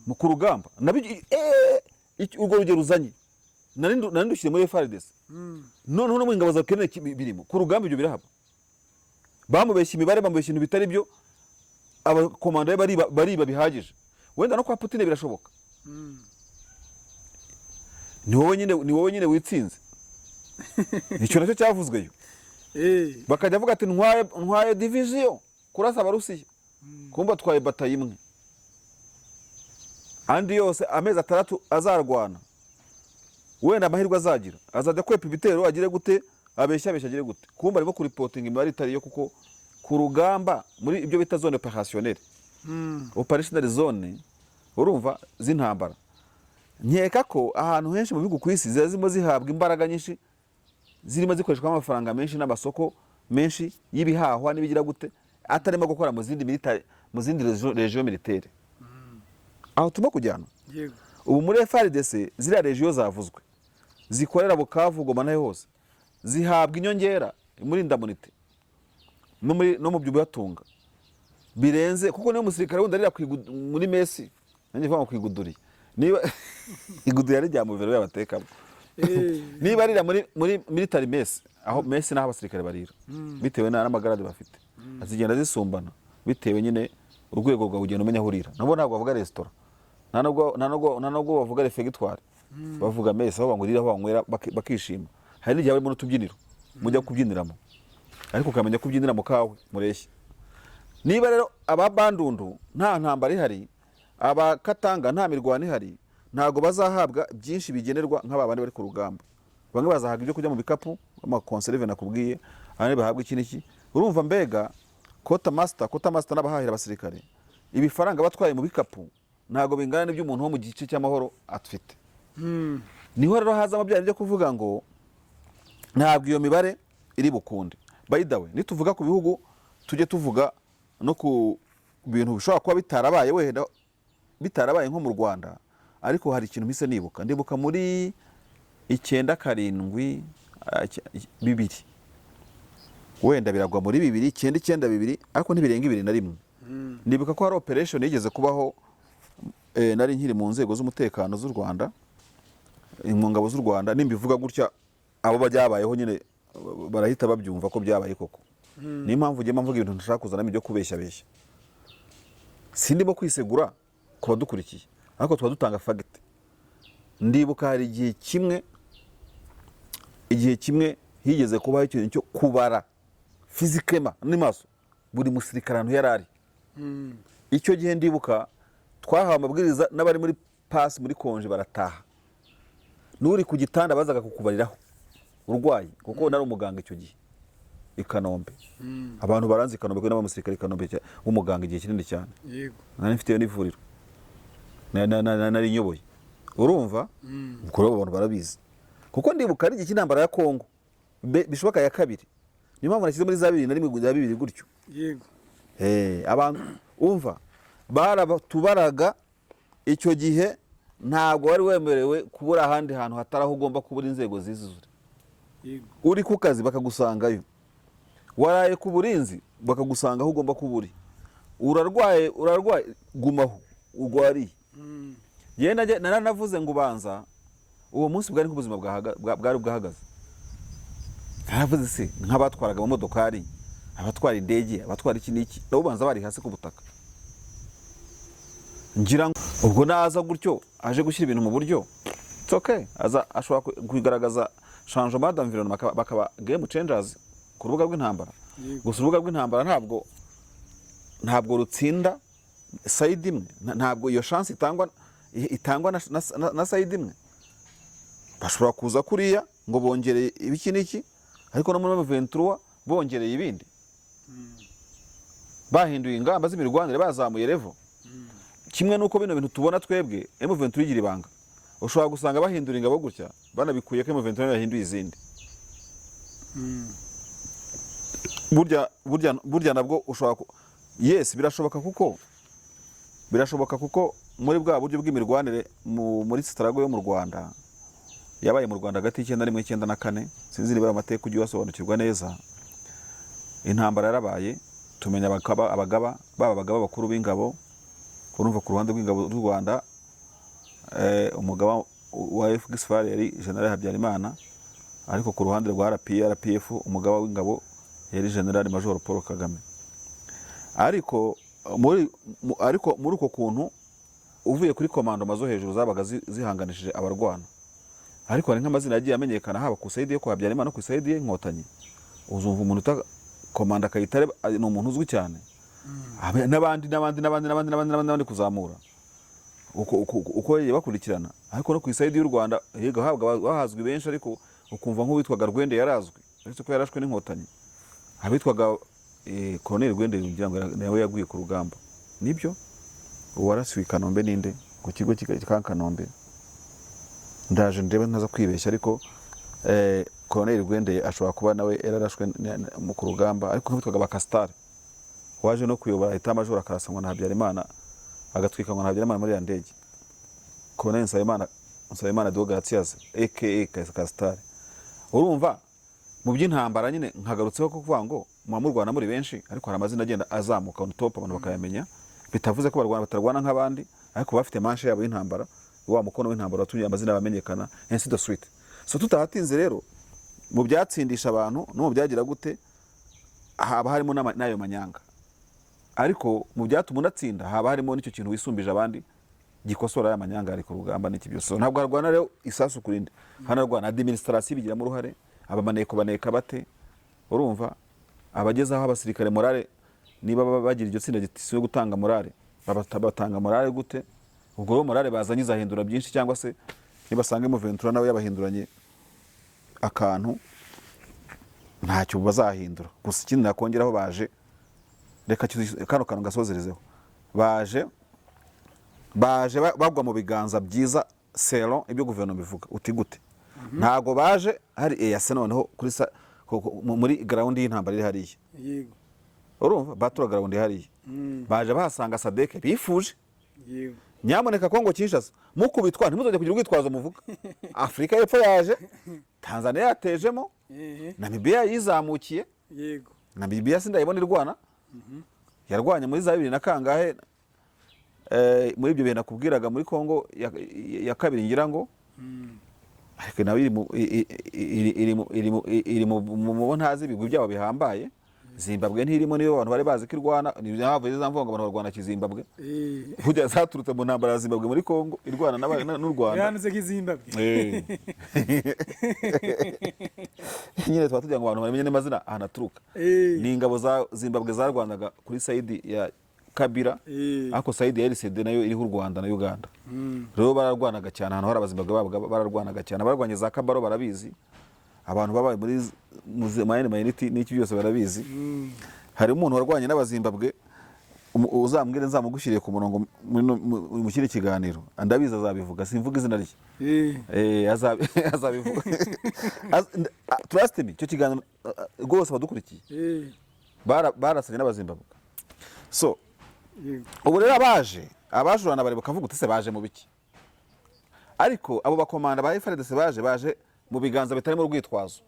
mu kurugamba nabi urwo rugero ruzanye narindushyire muri FARDC none no mu ngabo za Ukraine birimo ku rugamba ibyo birahaba bamubeshya imibare bamubeshya ibintu bitari byo abakomando bariba bihagije wenda no kwa Putin birashoboka ni wowe nyine witsinze icyo nacyo cyavuzweyo bakajya avuga ati ntwaye division kurasa abarusiya kumba twaye batayo imwe andi yose amezi 3 azarwana wenda amahirwe azagira azajya kwepa ibitero agire gute abeshya agire gute kumba arimo kuripotinga imibare itari yo kuko ku rugamba muri ibyo bita zone opérationnelle operational zone urumva z'intambara nkeka ko ahantu henshi mu bihugu ku isi zirimo zihabwa imbaraga nyinshi zirimo zikoreshwa amafaranga menshi n'amasoko menshi y'ibihahwa n'ibigira gute atarimo gukora mu zindi military mu zindi region militaire aho tuma kujyana ubu muri FARDC ziriya region zavuzwe zikorera Bukavu Goma nayo hose zihabwa inyongera muri ndamunite no mu by'ubatunga birenze, kuko niyo musirikare wundi arira muri mesi nanjye vuga kwiguduriye, niba iguduriye ari rya muvero y'abatekamo niba arira muri military mesi, aho mesi naho abasirikare barira bitewe n'amagarade bafite, azigenda zisumbana bitewe nyine urwego rwa ugenda umenya ahurira. Nabo ntabwo bavuga resitora, nta nubwo bavuga refegitwari, bavuga mesi aho bangurira, aho banywera bakishima. Hari n'igihe barimo n'utubyiniro mujya kubyiniramo, ariko ukamenya kubyinira mu kawe mureshya. Niba rero ababandundu nta ntambara ihari, abakatanga nta mirwano ihari, ntago bazahabwa byinshi bigenerwa nk'ababandi bari ku rugamba. Bamwe bazahabwa ibyo kujya mu bikapu, amakonserve nakubwiye, abandi bahabwa iki n'iki. Urumva mbega kota master n'abahahira abasirikare, ibifaranga batwaye mu bikapu ntago bingana n'ibyo umuntu wo mu gice cy'amahoro atfite. Niho rero hazamo byari byo kuvuga ngo ntabwo iyo mibare iri bukunde. By the way, nituvuga ku bihugu tujye tuvuga no ku bintu bishobora kuba bitarabaye, wenda bitarabaye nko mu Rwanda, ariko hari ikintu mpise ndibuka muri 9-7 2, wenda biragwa muri 2 ariko ntibirenga 21. Ndibuka ko hari operation yigeze kubaho, nari nkiri mu nzego z'umutekano z'u Rwanda, mu ngabo z'u Rwanda. Nimbivuga gutya abo bajyabayeho nyine barahita babyumva ko byabaye koko. Ni impamvu ngiye mvuga ibintu ntashaka kuzanamo ibyo kubeshya. Sindimo kwisegura kuba dukurikiye, ariko tuba dutanga fact. Ndibuka hari igihe kimwe higeze kubaho ikintu cyo kubara fizikema n'imaso buri musirikare ahantu yarari. Icyo gihe ndibuka twahawe amabwiriza n'abari muri pass muri konje barataha, n'uri ku gitanda bazaga kukubariraho urwayi, kuko nari umuganga icyo gihe i Kanombe. Abantu baranzi Kanombe ko n'abamusirikare Kanombe w'umuganga igihe kinini cyane. Yego, nari mfite n'ivuriro nari nyoboye. Urumva ubwo rero abantu barabizi, kuko ndibuka ari igihe cy'intambara ya Congo bishoboka ya kabiri. Niyo mpamvu nashyize muri za 2001 gutyo. Yego, abantu umva baratubaraga icyo gihe, ntabwo wari wemerewe kubura ahandi hantu hatari aho ugomba kubura inzego zizuzure. Yego, uri ku kazi bakagusangayo, waraye ku burinzi bakagusanga aho ugomba kuburi, urarwaye gumaho urwariye. Yenda naranavuze ngo ubanza uwo munsi bwari nk'ubuzima bwari bwahagaze. Naravuze se nk'abatwaraga mu modokari, abatwara indege, abatwara iki n'iki, nabo banza bari hasi ku butaka. Ngira ngo ubwo naza gutyo aje gushyira ibintu mu buryo, it's okay, ashobora kugaragaza changement d'environnement, bakaba game changers ku rubuga rw'intambara. Gusa urubuga rw'intambara ntabwo rutsinda side imwe, ntabwo iyo chance itangwa na side imwe. Bashobora kuza kuriya ngo bongereye ibiki n'iki, ariko no muri M23 bongereye ibindi, bahinduye ingamba z'imirwanire, bazamuye level. Kimwe nuko bino bintu tubona twebwe M23 igira ibanga, ushobora gusanga bahindura ingabo gutya banabikuye ko M23 yahinduye izindi. Burya nabwo ushobora yes, birashoboka kuko muri bwa buryo bw'imirwanire muri struggle yo mu Rwanda yabaye mu Rwanda hagati y'1994, sinzi niba amateka ujye wasobanukirwa neza. Intambara yarabaye, tumenya abagaba bakuru b'ingabo. Urumva ku ruhande rw'ingabo z'u Rwanda umugaba wa FGSFAR yari General Habyarimana, ariko ku ruhande rwa RPF umugaba w'ingabo yari General Major Paul Kagame. Ariko muri uko kuntu uvuye kuri komando mazo hejuru zabaga zihanganishije abarwana, ariko hari nk'amazina yagiye amenyekana haba ku side yo kwa Habyarimana no ku side y'inkotanyi. Uzumva umuntu uta komanda Kayitare ni umuntu uzwi cyane, n'abandi kuzamura uko bakurikirana. Ariko no ku side y'u Rwanda higa habwa bahazwi benshi, ariko ukumva nk'uwitwaga Rwende yarazwi, ariko ko yarashwe n'inkotanyi. Abitwaga Colonel Rwende ngira ngo nawe yaguye ku rugamba. Nibyo uwarasiwe Kanombe ninde ku kigo cya Kanombe, ndaje ndebe ntaza kwibeshya, ariko Colonel Rwende ashobora kuba nawe yararashwe mu ku rugamba. Ariko nk'uwitwaga Bakastare waje no kuyobora ita major akarasangwa na Habyarimana, agatwikanwa na Habyarimana muri ya ndege. Colonel Nsabimana Deogratias aka Kastare. Urumva mu by'intambara nyine nkagarutseho ko kuvuga ngo muba murwana muri benshi ariko hari amazina agenda azamuka on top abantu bakayamenya bitavuze ko batarwana nk'abandi ariko bafite manche yabo y'intambara wa mukono w'intambara watumye amazina bamenyekana ainsi de suite. So tutahatinze rero mu byatsindisha abantu no mu byagira gute haba harimo n'ayo manyanga, ariko mu byatuma unatsinda haba harimo n'icyo kintu wisumbije abandi gikosora ya manyanga ari ku rugamba n'iki byose. Ntabwo harwana rero isasu kurinde, hanarwana administration bigiramo uruhare, abamaneko baneka bate, urumva abagezaho abasirikare morale niba bagira iryo tsinda gitisiwe gutanga morale batanga morale gute, ubwo rero morale bazanye izahindura byinshi, cyangwa se nibasanga M23 nawe yabahinduranye akantu ntacyo bazahindura. Gusa ikindi nakongeraho baje reka kano kantu gasozerezeho, baje bagwa mu biganza byiza selon ibyo guverinoma bivuga. Uti gute? Ntago baje hari EAC noneho kuri muri ground y'intambara iri hariya, yego urumva batura ground hariya, baje bahasanga SADC bifuje, yego nyamuneka Congo Kinshasa mukubitwa ntimuzajya kugira urwitwazo muvuga. Afrika y'Epfo yaje, Tanzania yatejemo, Namibia yizamukiye, yego Namibia sindayibona irwana, yarwanye muri za 2000 na kangahe, muri ibyo bintu nakubwiraga muri Congo ya kabiri ngira ngo, ariko nawe iri mu ntazi ibigwi byabo bihambaye. Zimbabwe ntirimo, niyo abantu bari bazi ko irwana, ni havuye za mvonga abantu barwana kizimbabwe, kujya zaturutse mu ntambara ya Zimbabwe muri Congo irwana n'u Rwanda, yanze kizimbabwe. Nyine twatujya ngo abantu bamenye n'amazina ahanaturuka. Ni ingabo za Zimbabwe zarwanaga kuri side ya Kabira, ako side ya RCD nayo iriho u Rwanda na Uganda. Rero bararwanaga cyane, ahantu hari abazimbabwe bararwanaga cyane, barwanye za Kabaro barabizi, abantu babaye muri mayiniti n'iki byose barabizi. Hari umuntu warwanye n'abazimbabwe uzambwire nzamugushyiriye ku murongo mu kindi kiganiro, andabiza azabivuga, simvuga izina rye, azabivuga. Trust me, cyo kiganiro rwose badukurikiye barasanye n'abazimbabwe. So ubu rero abajurana bari bakavuga utese baje mu biki, ariko abo bakomanda ba SADC baje mu biganza bitari mu rwitwazo.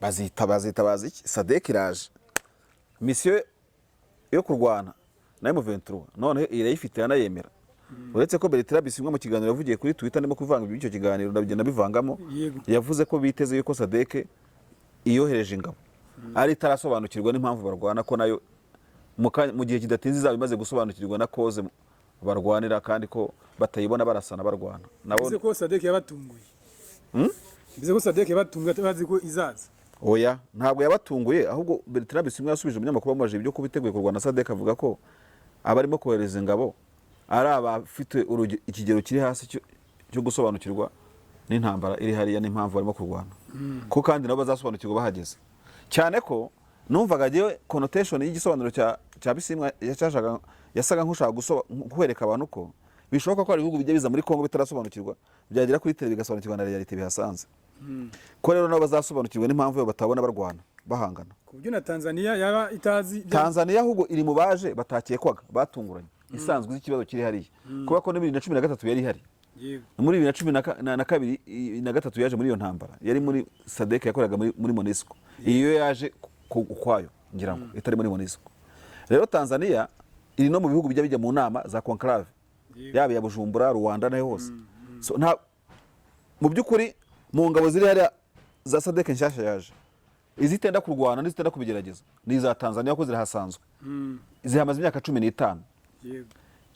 Bazita bazi iki? SADC iraje mission yo kurwana na M23 none irayifite yanayemera. Uretse ko Bertrand Bisimwa mu kiganiro yavugiye kuri Twitter ndimo kuvanga ibyo kiganiro ndabigenda bivangamo, yavuze ko biteze yuko SADC iyohereje ingabo ari itarasobanukirwa n'impamvu barwana, ko nayo mu gihe kidatinze izaba imaze gusobanukirwa na cause barwanira, kandi ko batayibona barasana barwana. Nabo ko SADC yabatunguye. Bize ko SADC yabatunguye bazi ko izaza. Oya, ntabwo yabatunguye, ahubwo Bertrand Bisimwa yasubije umunyamakuru bamaje ibyo kubiteguye kurwana SADC, avuga ko abarimo kohereza ingabo ari abafite ikigero kiri hasi cyo gusobanukirwa n'intambara iri hariya n'impamvu barimo kurwana, ko kandi nabo bazasobanukirwa bahageze. Cyane ko numvaga giye connotation y'igisobanuro cya Bisimwa yasaga nk'ushaka kwereka abantu ko bishoboka ko ari ibihugu bijya biza muri Congo bitarasobanukirwa, byagira kuri tele bigasobanukirwa na reality bihasanze. Ko rero nabo bazasobanukirwa n'impamvu yo batabona barwana bahangana. Ku buryo na Tanzania yaba itazi, Tanzania ahubwo iri mu baje batakekwaga batunguranye, isanzwe ikibazo kiri hariya, kuba ko 2013 yari hari, muri 2012 na gatatu yaje muri iyo ntambara, yari muri SADC yakoraga muri MONUSCO, iyo yaje ukwayo ngira ngo itari muri MONUSCO. Rero Tanzania iri no mu bihugu bijya mu nama za conclave, yaba ya Bujumbura, Rwanda nayo hose. So nta mu byukuri mu ngabo ziri hariya za SADC nshasha yaje, izitenda kurwana n'izitenda kubigerageza ni za Tanzania ko zirahasanzwe, zihamaze imyaka 15.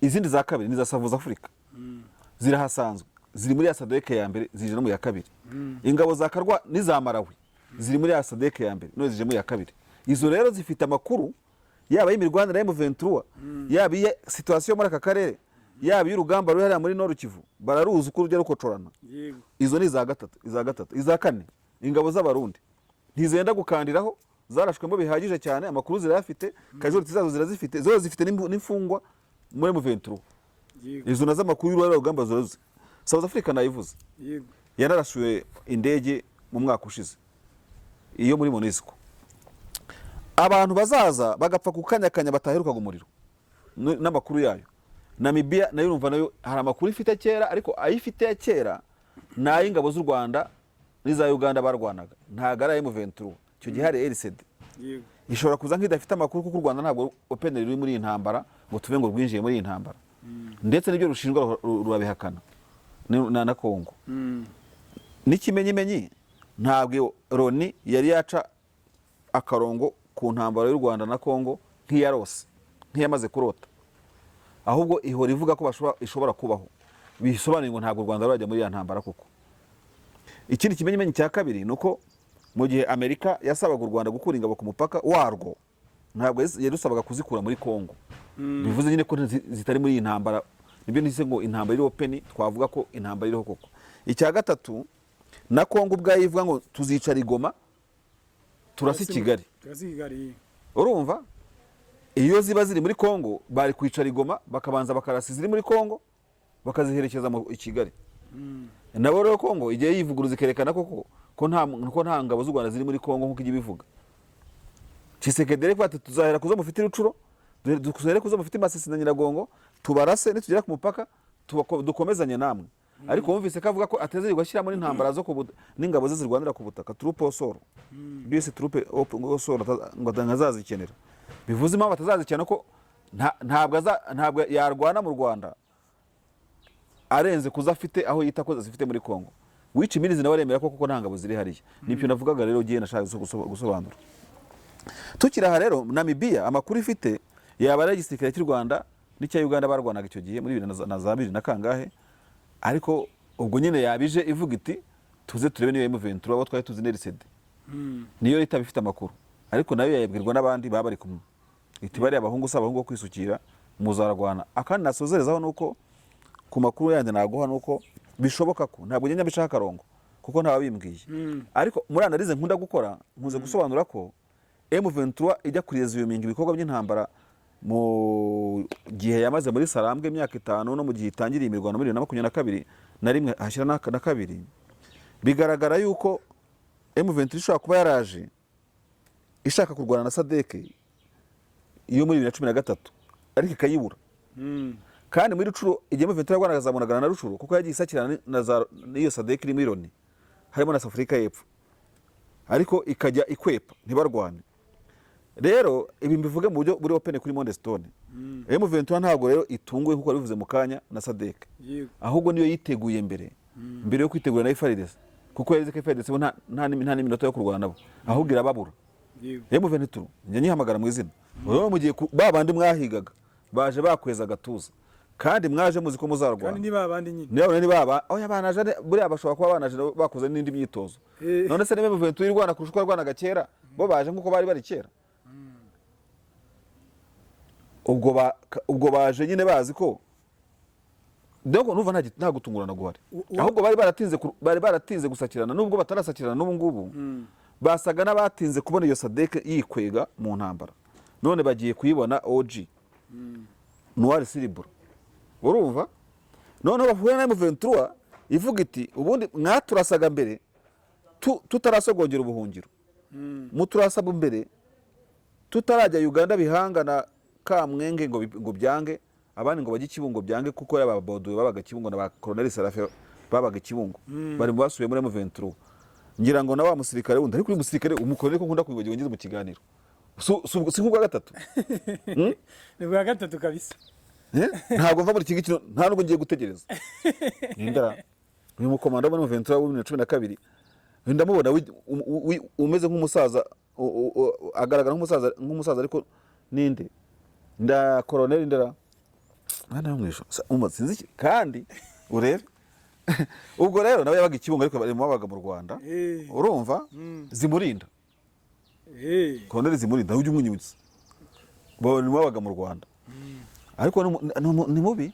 Izindi za kabiri ni za South Africa, zirahasanzwe, ziri muri ya SADC ya mbere, zije no mu ya kabiri. Ingabo za Karwa ni za Malawi, ziri muri ya SADC ya mbere, no zije mu ya kabiri. Izo rero zifite amakuru yaba y'imirwana na M23, yaba iya situation muri aka karere, yaba y'urugamba ruri hariya muri Nord Kivu, bararuzi uko rujya rukocorana. Izo ni za gatatu, iza kane ingabo z'abarundi ntizenda gukandiraho, zarashwemo bihagije cyane, amakuru zirafite, casualties zazo zirazifite, zo zifite n'imfungwa muri M23. Izo nazo amakuru y'urugamba zoroze. South Africa nayivuze, yanarashuye indege mu mwaka ushize iyo muri MONUSCO. Abantu bazaza bagapfa kukanyakanya bataherukaga umuriro n'amakuru yayo. Namibia nayo urumva nayo hari amakuru ifite kera, ariko ayifite ya kera nayo ingabo z'u Rwanda n'iza Uganda barwanaga ntago ari M23 icyo gihe hari RCD ishobora kuza nk'idafite amakuru kuko u Rwanda ntabwo openly ruri muri iyi ntambara ngo tuve ngo rwinjiye muri iyi ntambara ndetse n'ibyo rushinjwa rurabihakana na Congo n'ikimenyimenyi ntabwo Loni yari yaca akarongo ku ntambara y'u Rwanda na Congo nk'iyarose nk'iyamaze kurota ahubwo ihora ivuga ko ishobora kubaho bisobanuye ngo ntabwo u Rwanda rurajya muri ya ntambara kuko ikindi kimenyimenyi cya kabiri nuko mu gihe Amerika yasabaga u Rwanda gukura ingabo ku mupaka warwo ntabwo yarusabaga kuzikura muri Congo bivuze nyine ko zitari muri iyi ntambara nibyo nise ngo intambara iri open twavuga ko intambara iriho koko icya gatatu na Congo ubwayo ivuga ngo tuzicara Igoma turasi Kigali urumva iyo ziba ziri muri Congo bari kwicara Igoma bakabanza bakarasi ziri muri Congo bakaziherekeza mu Kigali nabo rero Congo igiye yivuguruza ikerekana ko nta ngabo z'u Rwanda ziri muri Congo nkuko ijye bivuga Tshisekedi rero ati tuzahera kuzo mufite urucuro dukuzere kuzo mufite Masisi na Nyiragongo tubarase nitugera ku mupaka dukomezanye namwe ariko wumvise kavuga ko ateze gushyira muri ntambara zo n'ingabo ze zirwanira ku butaka troupe au sol byose troupe au sol ngo ntazazikenera bivuze impamvu atazazikena ko ntabwo yarwana mu Rwanda arenze kuza afite aho yita ko zifite muri Congo wici mirizi nawe remera ko kuko nta ngabo ziri hariya nibyo navugaga rero giye nashaka gusobanura tukiraha rero Namibia amakuru ifite yaba ari igisirikare cy'u Rwanda n'icya Uganda barwanaga icyo gihe muri 2020 na kangahe ariko ubwo nyine yabije ivuga iti tuze turebe niyo M23 abo twari tuzi RCD niyo leta bifite amakuru ariko nayo yayibwirwa n'abandi baba bari kumwe iti bari abahungu s'abahungu kwisukira muzarwana akandi nasozerezaho nuko ku makuru yandi naguha nuko bishoboka ko ntabwo nyanya bishaka karongo kuko ntababimbwiye ariko muri analize nkunda gukora nkuze gusobanura ko M23 ijya kuriyeza iyo mingi ibikorwa by'intambara mu gihe yamaze muri Sarambwe imyaka 5 no mu gihe itangiriye imirwano muri 2022 na rimwe hashira na kabiri bigaragara yuko M23 ishobora kuba yaraje ishaka kurwana na SADC iyo muri 2013 ariko ikayibura kandi muri Rucuro igihe M23 yarwanaga zamunagana na Rucuro kuko yagiye isakirana n'iyo SADC iri muri Loni harimo na Afrika y'Epfo ariko ikajya ikwepa ntibarwane rero ibi mbivuge mu buryo buri open kuri Mondestone M23 ntabwo rero itunguye kuko bivuze mu kanya na SADC ahubwo niyo yiteguye mbere yo kwitegura na FARDC kuko yarize ko FARDC nta n'iminota yo kurwana nabo ahubwo irababura M23 njye nyihamagara mu izina rero mu gihe babandi mwahigaga baje bakweza gatuza kandi mwaje muzi ko muzarwana kandi ni babandi nyine ni baba oya banaje buri abashobora kuba banaje bakoze n'indi myitozo none se nibe M23 irwana kurusha rwanaga kera bo baje nkuko bari kera ubwo baje nyine bazi ko doko nuva nta gutungurana guhari ahubwo bari baratinze gusakirana nubwo batarasakirana n'ubu ngubu basaga n'abatinze kubona iyo SADC yikwega mu ntambara none bagiye kuyibona OG Noir Silibro urumva none bavuye na M23 ivuga iti ubundi mwaturasaga mbere tutarasogongera ubuhungiro muturasaba mbere tutarajya Uganda bihangana Kamwenge ngo byange abandi ngo bajye Kibungo byange kuko yababodoye babaga Kibungo na ba Colonel Serafe babaga Kibungo bari mu basubiye muri M23 ngira ngo na wa musirikare wundi ariko uyu musirikare umukorere ko nkunda kubibagira ngeze mu kiganiro si nk'ubwa gatatu ni bwa gatatu kabisa ntabwo mva muri iki gikino nta nubwo ngiye gutegereza nindara uyu mukomanda wa M23 wa 2012 ndamubona umeze nk'umusaza agaragara nk'umusaza ariko ninde nda Colonel ndara mwana w'umwisho sinzi kandi urebe ubwo rero nawe yabaga Kibungo ariko bari mu babaga mu Rwanda urumva zimurinda Colonel zimurinda ujye umwunyutse bo ni babaga mu Rwanda ariko ni mubi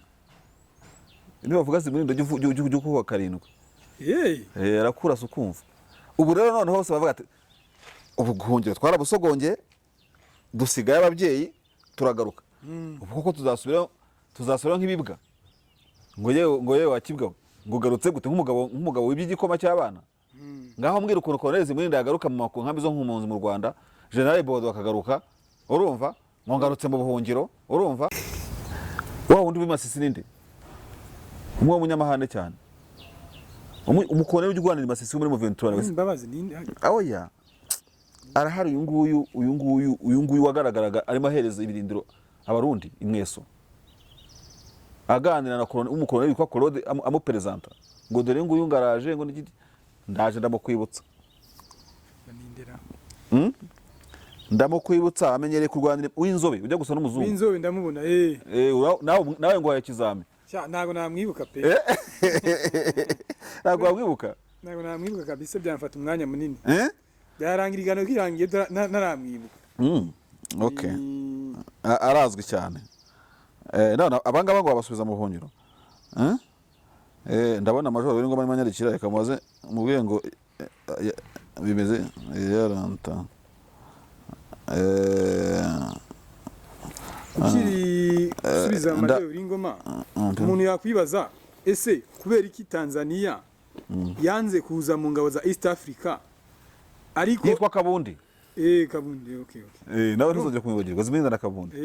niba bavuga zimurinda ujye kuba karindwi arakura sukumva ubu rero none hose bavuga ati ubu guhungira twarabusogongeye dusigaye ababyeyi turagaruka ubu koko tuzasubira nk'ibibwa ngo yewe wakibwa ngo garutse gute nk'umugabo w'iby'igikoma cy'abana ngaho mbwira ukuntu Colonel zimurinda yagaruka mu nkambi zo nk'umunzi mu Rwanda General Bodo akagaruka urumva ngo ngarutse mu buhungiro urumva wa wundi w'imasisi ninde umwe w'umunyamahane cyane umukoloneli w'Urwanda Masisi muri M23 Mbabazi ninde oya arahari uyu nguyu wagaragaraga arimo ahereza ibirindiro abarundi imweso aganira na umukoloneli witwa Claude amupresenta ngo dore nguyu ngaraje ngo ndaje ndamukwibutsa ndamukwibutsa amenyereye kurwanira uw'inzobe ujya gusa n'umuzungu w'inzobe ndamubona nawe ngo yakizame ntago namwibuka pe ntago wamwibuka ntago namwibuka kabisa byamfata umwanya munini byarangirigano kirangiye naramwibuka okay arazwi cyane none abangaba ngo babasubiza mu buhungiro ndabona amajoro y'ingoma y'amanyarikira yakamuze mubwiye ngo bimeze yaranta ukiri gusubiza amajoro y'ingoma umuntu yakwibaza ese kubera iki Tanzania yanze kuza mu ngabo za East Africa ariko yitwa Kabundi Kabundi okay nawe ntuzongera kumwibagirwa ziminda na Kabundi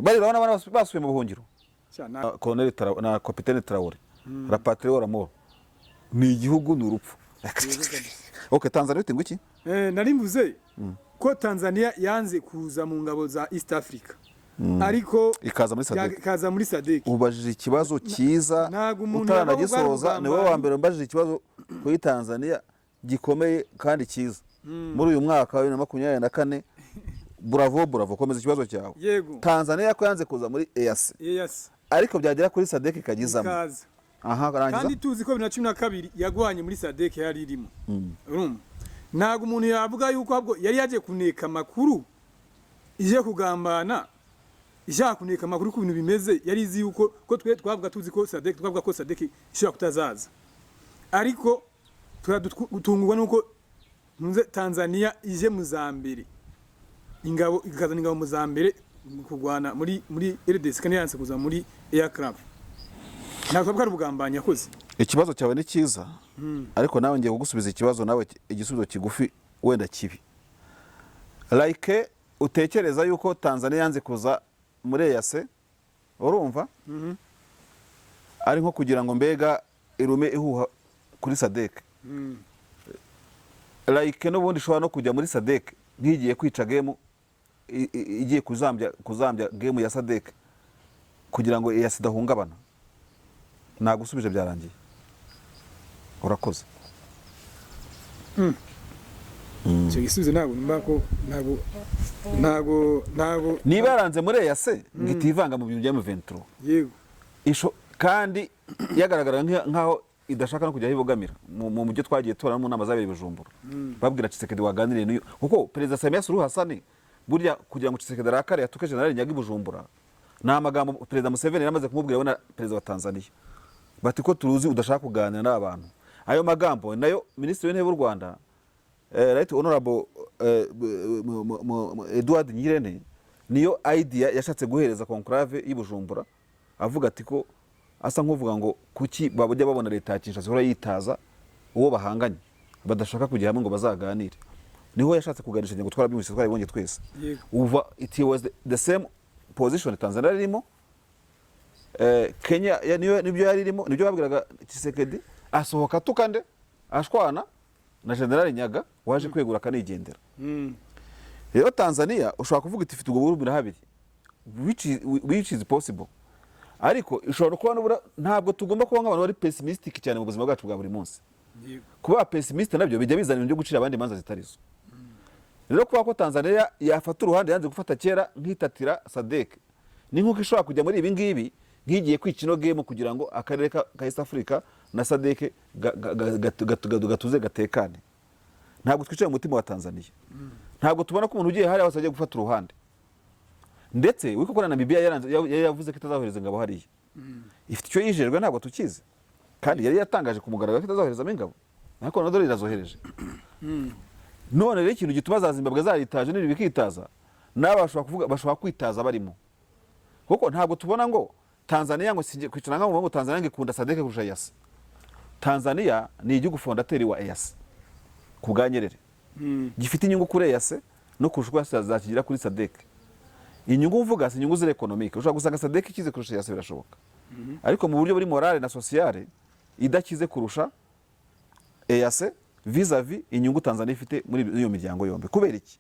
bari urabona abana basubiye mu buhungiro Colonel na Capitaine Traore rapatrie w'Amoro ni igihugu n'urupfu okay Tanzania utinga iki nari mvuze ko Tanzania yanze kuza mu ngabo za East Africa ariko ikaza muri SADC ubajije ikibazo cyiza utaranagisoza niwe wa mbere mbajije ikibazo kuri Tanzania gikomeye kandi cyiza muri uyu mwaka wa 2024 bravo komeza ikibazo cyawe Tanzania ko yanze kuza muri EAC ariko byagera kuri SADC ikagizamo karangiza kandi tuzi ko 2012 yagwanye muri SADC yari irimo ntago umuntu yavuga yuko ahubwo yari yaje kuneka makuru ije kugambana ija kuneka makuru ku bintu bimeze yari izi yuko ko twe twavuga tuzi ko SADC twavuga ko SADC ishobora kutazaza ariko turadutungurwa nuko Tanzania ije mu zambere ingabo ikazana ingabo mu zambere kugwana muri RDC kandi yanse kuza muri aircraft ntabwo bwari bugambanya yakoze ikibazo cyawe ni cyiza ariko nawe ngiye kugusubiza ikibazo nawe igisubizo kigufi wenda kibi like utekereza yuko Tanzania yanze kuza muri EAC urumva ari nko kugira ngo mbega irume ihuha kuri SADC like n'ubundi shobora no kujya muri SADC ngigiye kwica game igiye kuzambya game ya SADC kugira ngo EAC idahungabana nagusubije byarangiye urakoze cyo gisubizo ntago niba yaranze muri EAC ngitivanga mu bintu bya M23 yego kandi yagaragara nkaho idashaka no kujya hibogamira mu byo twagiye tora mu nama zabiri Bujumbura babwira Tshisekedi waganiriye niyo kuko Perezida Samia Suluhu Hassan burya kugira ngo Tshisekedi arakare yatuke General Nyagi Bujumbura na amagambo Perezida Museveni yamaze kumubwira we na Perezida wa Tanzania bati ko turuzi udashaka kuganira n'abantu ayo magambo nayo Minisitiri w'Intebe w'u Rwanda Right Honorable Edward Ngirente niyo idea yashatse guhereza conclave y'Ibujumbura avuga ati ko asa nkuvuga ngo kuki babujya babona leta ya Kinshasa hora yitaza uwo bahanganye badashaka kujya hamwe ngo bazaganire niho yashatse kuganisha ngo twarabyumvise twaribonye twese uva it was the same position Tanzania irimo Kenya nibyo yari irimo nibyo babwiraga Tshisekedi asohoka tukande ashwana na General Nyaga waje kwegura kanigendera rero Tanzania ushobora kuvuga iti ifite ubwo burumira habiri which is possible ariko ishobora kuba nubura ntabwo tugomba kuba nk'abantu bari pessimistic cyane mu buzima bwacu bwa buri munsi kuba pessimist nabyo bijya bizana ibintu byo gucira abandi manza zitarizo rero kuba ko Tanzania yafata uruhande yanze gufata kera nk'itatira SADC ni nkuko ishobora kujya muri ibi ngibi ngigiye kwikino game kugira ngo akarere ka East Africa na SADC gatuze gatekane ntabwo twicaye mu mutima wa Tanzania ntabwo tubona ko umuntu ugiye hari abasajya gufata uruhande ndetse wiko kora Namibia yavuze ko itazahereza ingabo hariya ifite icyo yijerwe ntabwo tukizi kandi yari yatangaje ku mugaragaro ko itazahereza ingabo ariko na dore irazohereje none rero ikintu gituma za Zimbabwe zaritaje n'iri bikitaza n'abashobora kuvuga bashobora kwitaza barimo kuko ntabwo tubona ngo Tanzania ngo kwicana ngo Tanzania ngikunda SADC kurusha EAC Tanzania ni igihugu fondateri wa EAC ku bwanyerere gifite inyungu kuri EAC no kurusha zakigira kuri SADC inyungu mvuga si inyungu zire economique ushobora gusanga SADC kize kurusha EAC birashoboka ariko mu buryo buri morale na sociale idakize kurusha EAC vis-a-vis inyungu Tanzania ifite muri iyo miryango yombi. Kubera iki?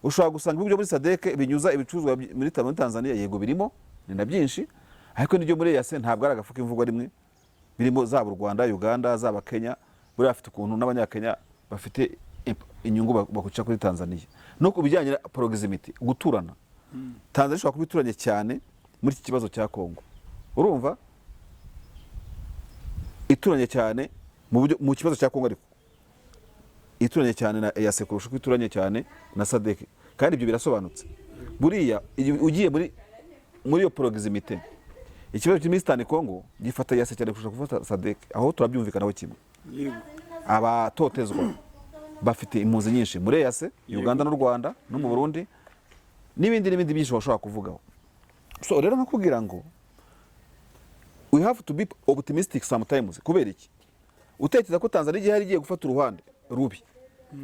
Ushobora gusanga ibihugu byo muri SADC binyuza ibicuruzwa muri Tanzania, yego birimo ni na byinshi, ariko n'ibyo muri EAC ntabwo ari agafuka imvugo rimwe, birimo zaba u Rwanda, Uganda, zaba Kenya, buri afite ukuntu n'abanyakenya bafite inyungu bakuca kuri Tanzania. No kubijyanye na proximity, guturana. Tanzania ishobora kuba ituranye cyane muri iki kibazo cya Congo. Urumva? Ituranye cyane mu kibazo cya Congo, ariko ituranye cyane na EAC kurusha uko ituranye cyane na SADC. Kandi ibyo birasobanutse. Buriya ugiye muri iyo proximity, ikibazo cy'Eastern Congo gifata EAC cyane kurusha gufata SADC. Aho turabyumvikanaho kimwe. Abatotezwa bafite impunzi nyinshi muri EAC, Uganda n'u Rwanda no mu Burundi, n'ibindi byinshi bashobora kuvugaho. So rero nakubwira ngo we have to be optimistic sometimes. Kubera iki? Utekereza ko Tanzania igihe hari igiye gufata uruhande rubi,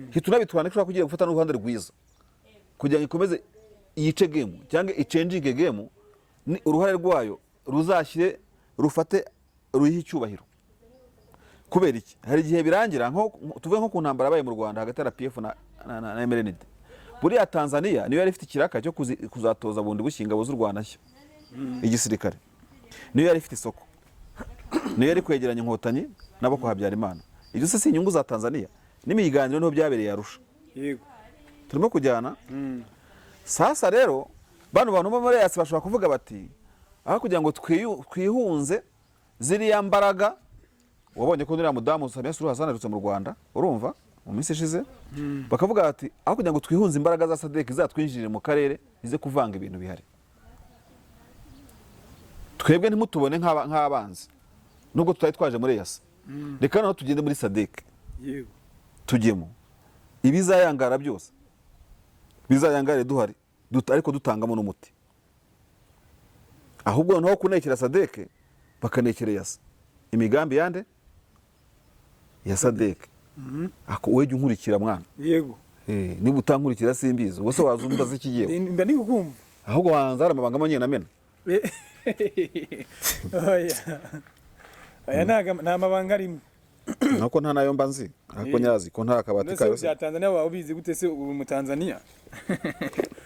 hitunabitwana ko kugiye gufata n'uruhande rwiza kugira ngo ikomeze yice game cyangwa ichange game, ni uruhare rwayo ruzashyire rufate ruyihe icyubahiro. Kubera iki? Hari igihe birangira nko tuvuye nko ku ntambara yabaye mu Rwanda hagati ya PF na MLND. Buriya Tanzania niyo yari ifite ikiraka cyo kuzatoza bundi bushinga buz'u Rwanda nshya igisirikare, niyo yari ifite isoko, niyo yari kwegeranya inkotanyi nabo ko Habyarimana. Ibyo se si inyungu za Tanzania, n'imiganiro niho byabereye Arusha. Yego, turimo kujyana. Sasa rero bano bantu bo muri EAC bashobora kuvuga bati aho kugira ngo twihunze ziriya mbaraga. Wabonye ko nuriya mudamu Samia Suluhu Hassan arutse mu Rwanda, urumva mu minsi ishize, bakavuga bati aho kugira ngo twihunze imbaraga za SADC zatwinjirire mu karere ize kuvanga ibintu bihari, twebwe ntimutubone nk'abanzi nubwo tutari twaje muri EAC, reka naho tugende muri SADC. Yego, tujyemo ibizayangara byose bizayangare duhari, ariko dutangamo n'umuti. Ahubwo naho kunekera SADC bakanekera EAC. Imigambi yande ya SADC. Ako weje unkurikira mwana. Yego. Niba utankurikira simbizo, ubwo se wazumva zikigiye. Mba ndi kukumva. Ahubwo wanzara amabanga manye namena. Aya nta mabanga arimo. Nako nta nayo mbanzi. Ariko nyazi ko nta kabati kayo. Nese bya Tanzania wawe ubizi gute se ubu mu Tanzania?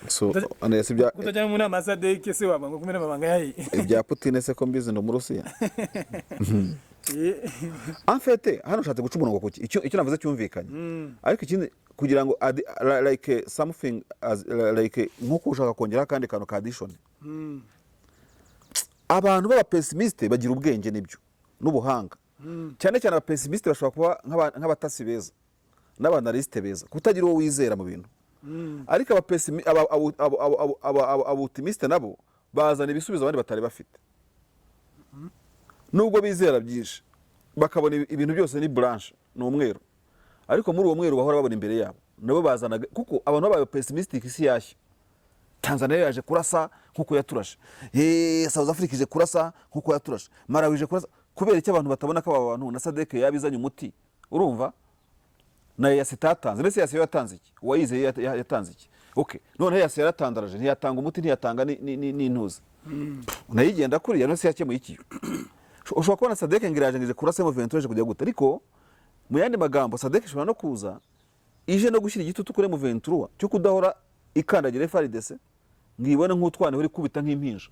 So anese bya kutajya mu nama SADC se wabanga kumena amabanga yayi. Ibya Putin se ko mbizi ndo mu Rusiya. En fait hano ushatse guca umurongo kuki icyo navuze cyumvikanye, ariko ikindi kugira ngo like something as like nko ushaka kongera kandi kantu ka addition. Abantu baba pessimiste bagira ubwenge nibyo n'ubuhanga, cyane cyane aba pessimiste bashobora kuba nk'abatasi beza n'abanaliste beza, kutagira uwo wizera mu bintu. Ariko aba pessimiste aba optimiste nabo bazana ibisubizo abandi batari bafite, nubwo bizera byinshi bakabona ibintu byose ni blanche ni umweru, ariko muri uwo mweru bahora babona imbere yabo nabo bazana, kuko abantu baba pessimistic isi yashye. Tanzania yaje kurasa nkuko yaturashe, South Africa ije kurasa nkuko yaturashe, Malawi ije kurasa. Kubera iki abantu batabona ko aba bantu na SADC yabizanye umuti? Urumva na EAC tatanze, ndetse EAC yatanze iki? Uwayize yatanze iki? Okay, none EAC yaratandaraje, ntiyatanga umuti, ntiyatanga n'intuza. Unayigenda kuri ya nose yakemuye iki? Ushobora kubona SADC ngiraje ngije kurasa M23 kujya guta, ariko mu yandi magambo SADC ishobora no kuza ije no gushyira igitutu kuri M23 cyo kudahora ikandagira FARDC ngibone nk'utwane uri kubita nk'impinja.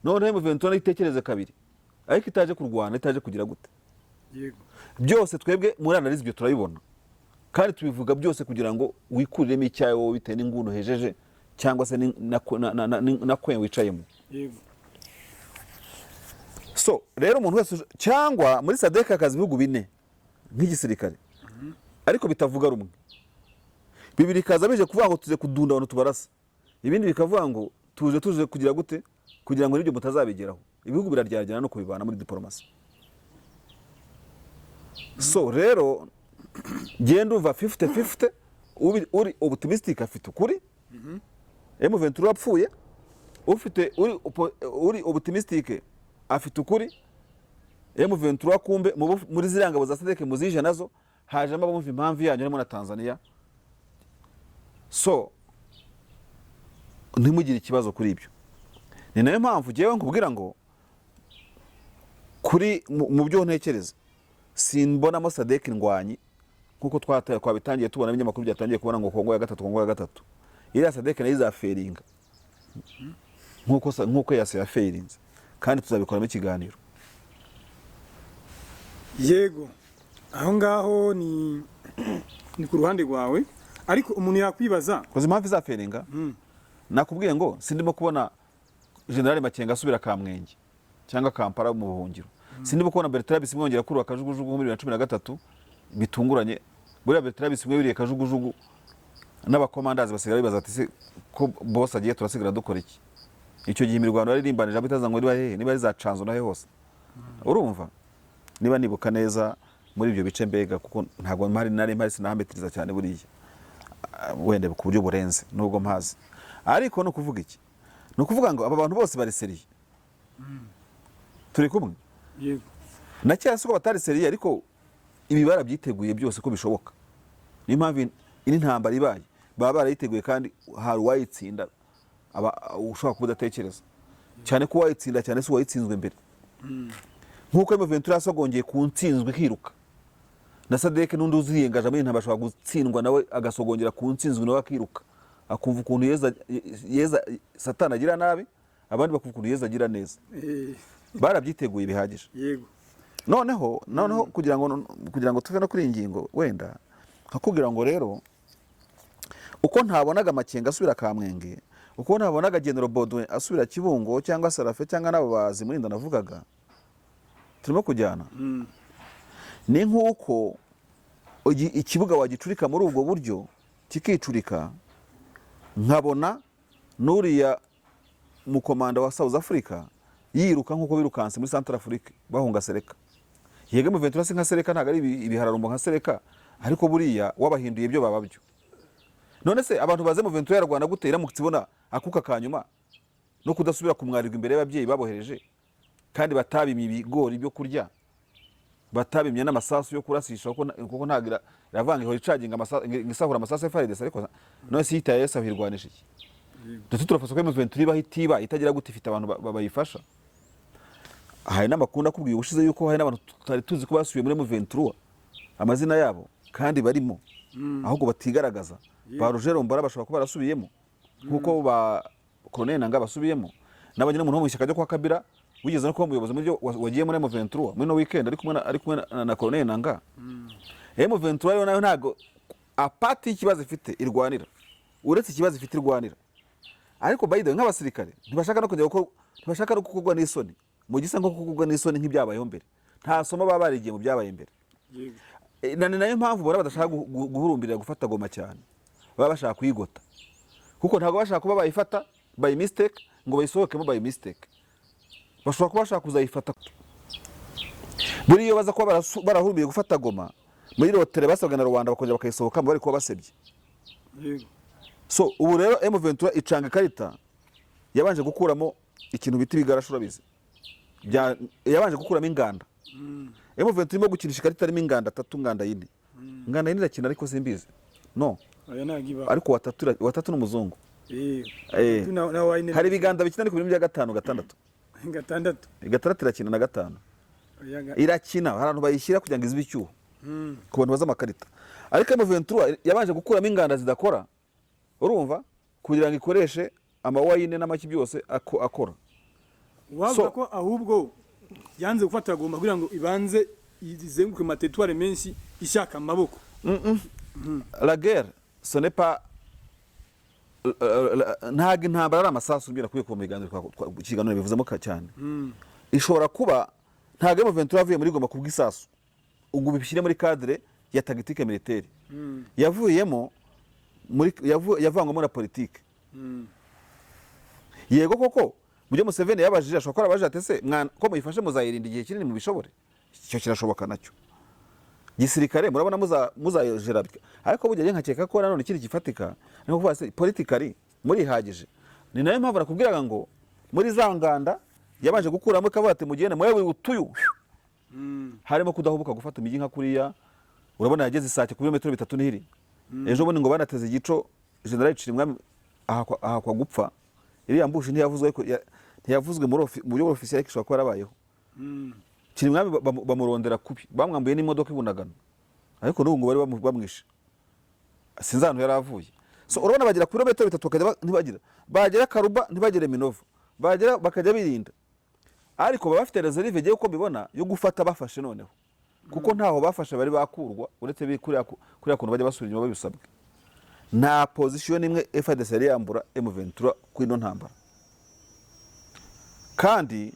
None M23 itekereze kabiri, ariko itaje kurwana, itaje kugira gute. Yego, byose twebwe muri analyse byo turabibona kandi tubivuga byose kugira ngo wikuriremo icyayo wowe bite n'inguno hejeje cyangwa se na kwen wicayemo. Yego. So rero umuntu wese cyangwa muri SADC akazi bihugu bine nk'igisirikare, ariko bitavuga rumwe, bibiri kaza bije kuvuga ngo tuze kudunda abantu tubarasa, ibindi bikavuga ngo tuje kugira gute kugira ngo nibyo mutazabigeraho. Ibihugu biraryarjana no kubibana muri diplomasi. So rero genda uva 50-50, uri optimistic afite ukuri, M23 apfuye, ufite uri optimistic afite ukuri, M23 kumbe muri zirangabo za SADC muzije nazo hajemo abumva impamvu yanyu harimo na Tanzania. So ntimugire ikibazo kuri ibyo. Ni nayo mpamvu jewe nkubwira ngo kuri mu byo ntekereza simbonamo SADC ndwanyi nkuko twabitangiye tubona ibinyamakuru byatangiye kubona ngo Kongo ya gatatu iriya SADC nayo izaferinga nkuko yase yaferinze kandi tuzabikoramo ikiganiro. Yego aho ngaho ni ku ruhande rwawe, ariko umuntu yakwibaza koze impamvu izaferinga. Nakubwiye ngo sindimo kubona General Makenga asubira Kamwenge cyangwa Kampala mu buhungiro. Sindimo kubona Bertrand Bisimwe yongera kuri akajugujugu muri 2013 bitunguranye. Buriya Bertrand Bisimwe biriye kajugujugu n'abakomandazi basigara bibaza ati se ko boss agiye turasigara dukora iki? Icyo gihe imirwano yaririmbanije abitaza ngo niba ari za canzo nahe hose. Urumva? Niba nibuka neza muri ibyo bice mbega kuko ntago nari sinahametiriza cyane buriya. Wende ku buryo burenze nubwo mpazi. Ariko no kuvuga iki? No kuvuga ngo aba bantu bose bari seriye. Turi kumwe? Yego. Na cyase ko batari seriye ariko ibi barabyiteguye byose ko bishoboka. Ni mpamvu ini ntambara ibaye baba barayiteguye kandi hari wayitsinda ushobora kudatekereza cyane ko wayitsinda cyane se wayitsinzwe mbere. Nkuko M23 yasogongeye ku ntsinzwe kiruka na SADC n'undi uziyengaje muri ntambara ashobora gutsindwa nawe agasogongera ku ntsinzwe nawe akiruka akumva ukuntu yeza Satani agira nabi abandi bakumva ukuntu yeza agira neza. Barabyiteguye bihagije. Yego. Noneho kugira ngo tuve no kuri ingingo wenda nkakubwira ngo rero uko ntabonaga Makenga asubira Kamwenge, uko ntabonaga General Baudouin asubira Kibungo cyangwa Sarafe cyangwa nabo bazi muri navugaga turimo kujyana. Ni nkuko ikibuga wagicurika muri ubwo buryo kikicurika nkabona nuriya mukomanda wa South Africa yiruka nkuko birukanse muri Central Africa bahunga Sereka. Yega M23 se nka Sereka ntago ari ibihararumbo nka Sereka ariko buriya wabahinduye ibyo bababyo. None se abantu baze M23 yarwana gutera mu kibona akuka kanyuma no kudasubira kumwarirwa imbere y'ababyeyi babohereje kandi batabimye ibigori byo kurya batabimye n'amasasu yo kurasisha kuko ntagira yavanga ihora icaginga amasasu ngisahura amasasu FARDC ariko none se yitaye yasahirwanisha iki. Dutse turafasha ko M23 bahitiba itagira gute ifite abantu babayifasha. Hari n'amakunda kubwiye ubushize yuko hari n'abantu tutari tuzi ko basubiye muri M23 amazina yabo kandi barimo ahubwo batigaragaza. Ba Roger Mbara bashobora kuba barasubiyemo nkuko ba Colonel Nanga basubiyemo n'abanyine umuntu wo mu ishyaka ryo kwa Kabila wigeze no kuba umuyobozi muri wagiye muri M23 muri no weekend ari kumwe na Colonel Nanga. M23 yo nayo ntago apati ikibazo ifite irwanira uretse ikibazo ifite irwanira ariko bayide nk'abasirikare ntibashaka no kujya gukora ntibashaka no kukugwa n'isoni mu gisa nko kukugwa n'isoni nk'ibyabayeho mbere nta somo baba barigiye mu byabaye mbere. Nani nayo mpamvu bora badashaka guhurumbirira gufata Goma cyane baba bashaka kuyigota kuko ntago bashaka kuba bayifata by mistake ngo bayisohokemo by mistake. Bashobora kuba bashaka kuzayifata buri iyo baza kuba barahurumbiye gufata Goma muri rotere basabwa na Rwanda bakongera bakayisohokamo bari kuba basebye. So ubu rero M23 icanga karita yabanje gukuramo ikintu biti bigarashura bize yabanje gukuramo inganda. M23 irimo gukinisha ikarita arimo inganda 3 nganda yindi nganda yindi irakina ariko simbizi no ariko watatu n'umuzungu. Hari biganda bikina ariko bya 5 6 irakina na 5 irakina hari abantu bayishyira kugira ngo izibicyuho ku bantu baza amakarita ariko M23 yabanje gukuramo inganda zidakora urumva kugira ngo ikoreshe amawayine n'amaki byose akora. Wavuga ko ahubwo yanze gufata Goma kugira ngo ibanze izenguke matetoire menshi ishaka amaboko. La guerre ce n'est pas ntago intambara ari amasasu mbira kuye ku miganiro kiganiro bivuzemo cyane. Ishobora kuba ntago M23 avuye muri Goma kubw'isasu ubwo bibishyire muri cadre ya tactique militaire yavuyemo muri yavangwamo na politique. Yego koko buryo Museveni yabajije ashobora gukora abaje atese mwana ko muyifashe muzayirinda igihe kinini mu bishobore cyo kirashoboka nacyo gisirikare murabona muzayojera ariko bujye nkakeka ko nanone kiri gifatika no kuvuga se politically muri hagije. Ni nayo mpamvu nakubwiraga ngo muri za nganda yabanje gukuramo kabate mugene mwe utuyu harimo kudahubuka gufata imigi nka kuriya urabona yageze isake ku birometero 3 n'ihiri ejo bone ngo banateze igico General Chirimwami aha kwa gupfa iriya mbushi ntiyavuzwe mu buryo officiel ariko ishobora kuba yarabayeho. Chirimwami bamurondera kubi bamwambuye n'imodoka ibunagano ariko n'ubu ngo bari bamwishe sinzi ahantu yari avuye. So urabona bagera ku birometero 3 bakajya ntibagira, bagera Karuba ntibagere Minova, bagera bakajya birinda, ariko baba bafite reserve giye uko bibona yo gufata bafashe noneho, kuko ntaho bafashe bari bakurwa uretse kuriya kuntu bajya basubira inyuma babisabwe. Nta position imwe SADC yari yambura M23 kuri no ntambara. Kandi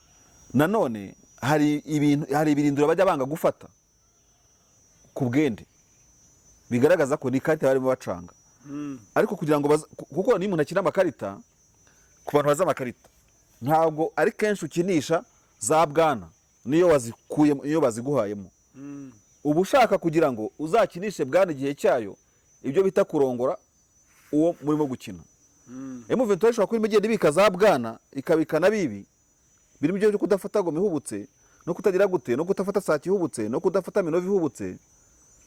nanone hari ibirindiro bajya banga gufata ku bwende, bigaragaza ko ni karita barimo bacanga. Ariko kugira ngo kuko ni umuntu akina amakarita, ku bantu baza amakarita ntabwo ari kenshi ukinisha za bwana niyo wazikuye iyo baziguhayemo. Ubu ushaka kugira ngo uzakinishe bwana igihe cyayo, ibyo bita kurongora uwo murimo gukina. M23 ishobora kuba imigende ibika za bwana ikabikana bibi, birimo byo kudafata ngo mihubutse no kutagira gute, no kutafata saki ihubutse, no kudafata Minova ihubutse,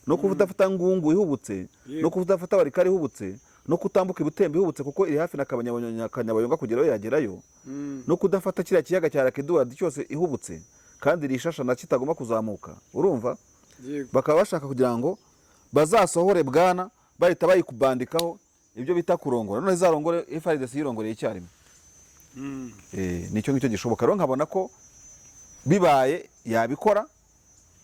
no kudafata Ngungu ihubutse, no kudafata Warikari ihubutse, no kutambuka Ibutembe ihubutse kuko iri hafi na Kanyabayonga kugerayo yagerayo, no kudafata kiriya kiyaga cya Rakiduwadi cyose ihubutse kandi rishasha na kitagoma kuzamuka. Urumva bakaba bashaka kugira ngo bazasohore bwana bahita bayikubandikaho ibyo bita kurongora, none zarongore FARDC yirongoreye icyarimwe. Nicyo ngicyo gishoboka. Rero nkabona ko bibaye yabikora,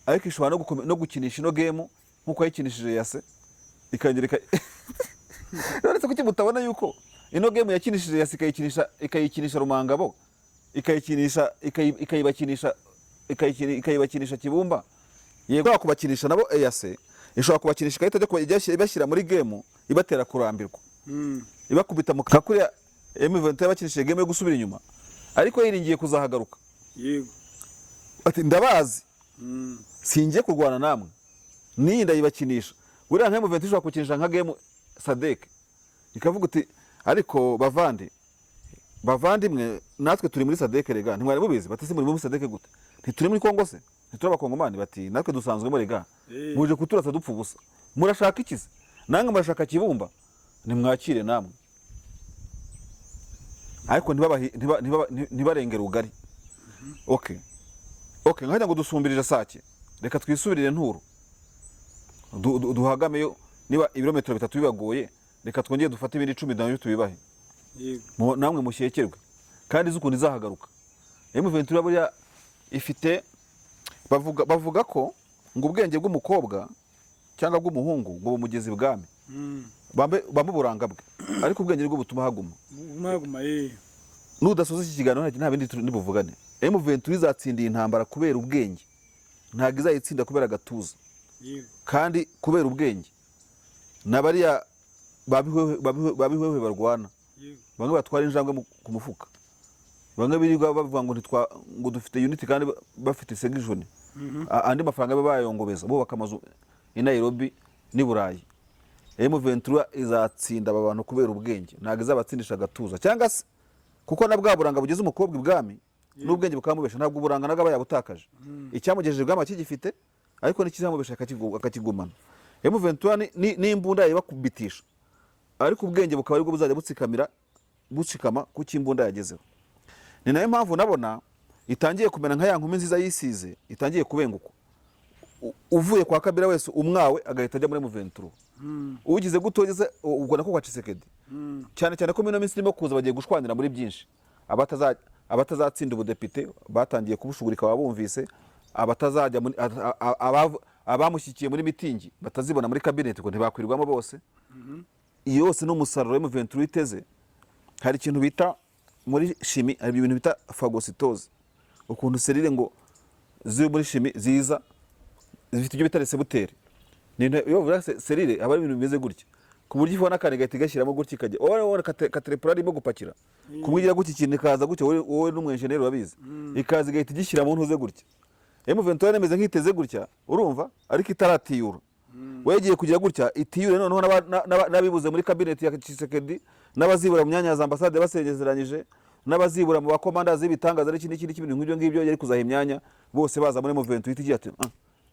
ariko ishobora no gukinisha ino game nkuko yakinishije yase ikangereka. None se kuki mutabona yuko ino game yakinishije yase ikayikinisha Rumangabo, ikayibakinisha Kibumba, yego kubakinisha nabo yase ishobora kubakinisha ikahita ibashyira muri game ibatera kurambirwa, ibakubita mu kakuriya M23 yabakinishije game yo gusubira inyuma, ariko yiringiye kuzahagaruka. Yego ati ndabazi singiye kurwana namwe niyi ndayibakinisha. Buriya nka M23 ishobora kukinisha nka game SADC ikavuga uti ariko bavandimwe natwe turi muri SADC rega, ntimwari mubizi? Bati se muri muri SADC gute? Ntituri muri Congo se? Ntituri abakongomani? Bati natwe dusanzwemo rega, muje kuturasa dupfa ubusa, murashaka ikize? Nange murashaka Kibumba? Nimwakire namwe, ariko ntibarengera ugari. Okay nkajya ngo dusumbirije Sake, reka twisubirire Nturo duhagameyo, niba ibirometero 3 bibagoye reka twongeye dufate ibindi 10 nayo tubibahe. Yego namwe mushekerwe kandi zukundi zahagaruka. M23 buriya ifite bavuga ko ngo ubwenge bw'umukobwa cyangwa bw'umuhungu ngo bumugeze ibwami, bamuburanga bwe, ariko ubwenge bwo butuma haguma. Nudasoza iki kiganiro nta bindi nibuvugane. M23 izatsindiye intambara kubera ubwenge, ntago izayitsinda kubera agatuza. Kandi kubera ubwenge nabariya babihwehe barwana, bamwe batwara injangwe ku mufuka, bamwe birirwa bavuga ngo dufite unity kandi bafite segijone, andi mafaranga bayongobeza bo bakamazu i Nairobi ni Burayi. M23 izatsinda aba bantu kubera ubwenge, ntago izabatsindisha agatuza cyangwa se kuko na bwa buranga bugeze umukobwa ibwami n'ubwenge bukamubesha, ntabwo uburanga naga bayabutakaje. Icyamugejeje bwama kigifite, ariko nikizamubesha akakigumana. M23 ni imbunda yabakubitisha, ariko ubwenge bukaba aribwo buzajya bucikama ku kimbunda yagezeho. Ni nayo mpamvu nabona itangiye kumena nka ya nkumi nziza yisize, itangiye kubenguka. Uvuye kwa Kabila wese umwawe agahita ajya muri M23. Ugize gutogeze ubwo nako kwa Tshisekedi. Cyane ko mino minsi irimo kuza bagiye gushwanira muri byinshi. Abatazatsinda ubudepite batangiye kubushugurika babumvise, abatazajya abamushyikiye muri mitingi batazibona muri cabinet ngo ntibakwirirwamo bose. Yose n'umusaruro M23 iteze. Hari ikintu bita muri shimi, hari ibintu bita phagocytose, ukuntu serire ngo ziri muri shimi ziza zifite ibyo bita recepteur. Iyo vuga serire aba ari ibintu bimeze gutya, ku buryo ifona kane gahita gashyiramo gutya ikajya wowe katerepura arimo gupakira kumwigira gutya ikintu kaza gutya, wowe n'umwenjeneri wabizi ikaza igahita igishyira mu ntuze gutya. M23 nemeze nkiteze gutya, urumva, ariko itaratiyura. Wegiye kugira gutya itiyure, noneho nabibuze muri cabinet ya Tshisekedi, n'abazibura mu myanya za ambassade basengezeranyije, n'abazibura mu bakomanda z'ibitangaza n'ikindi kintu nk'ibyo ngibyo yari kuzaha imyanya, bose baza muri M23 igiye ati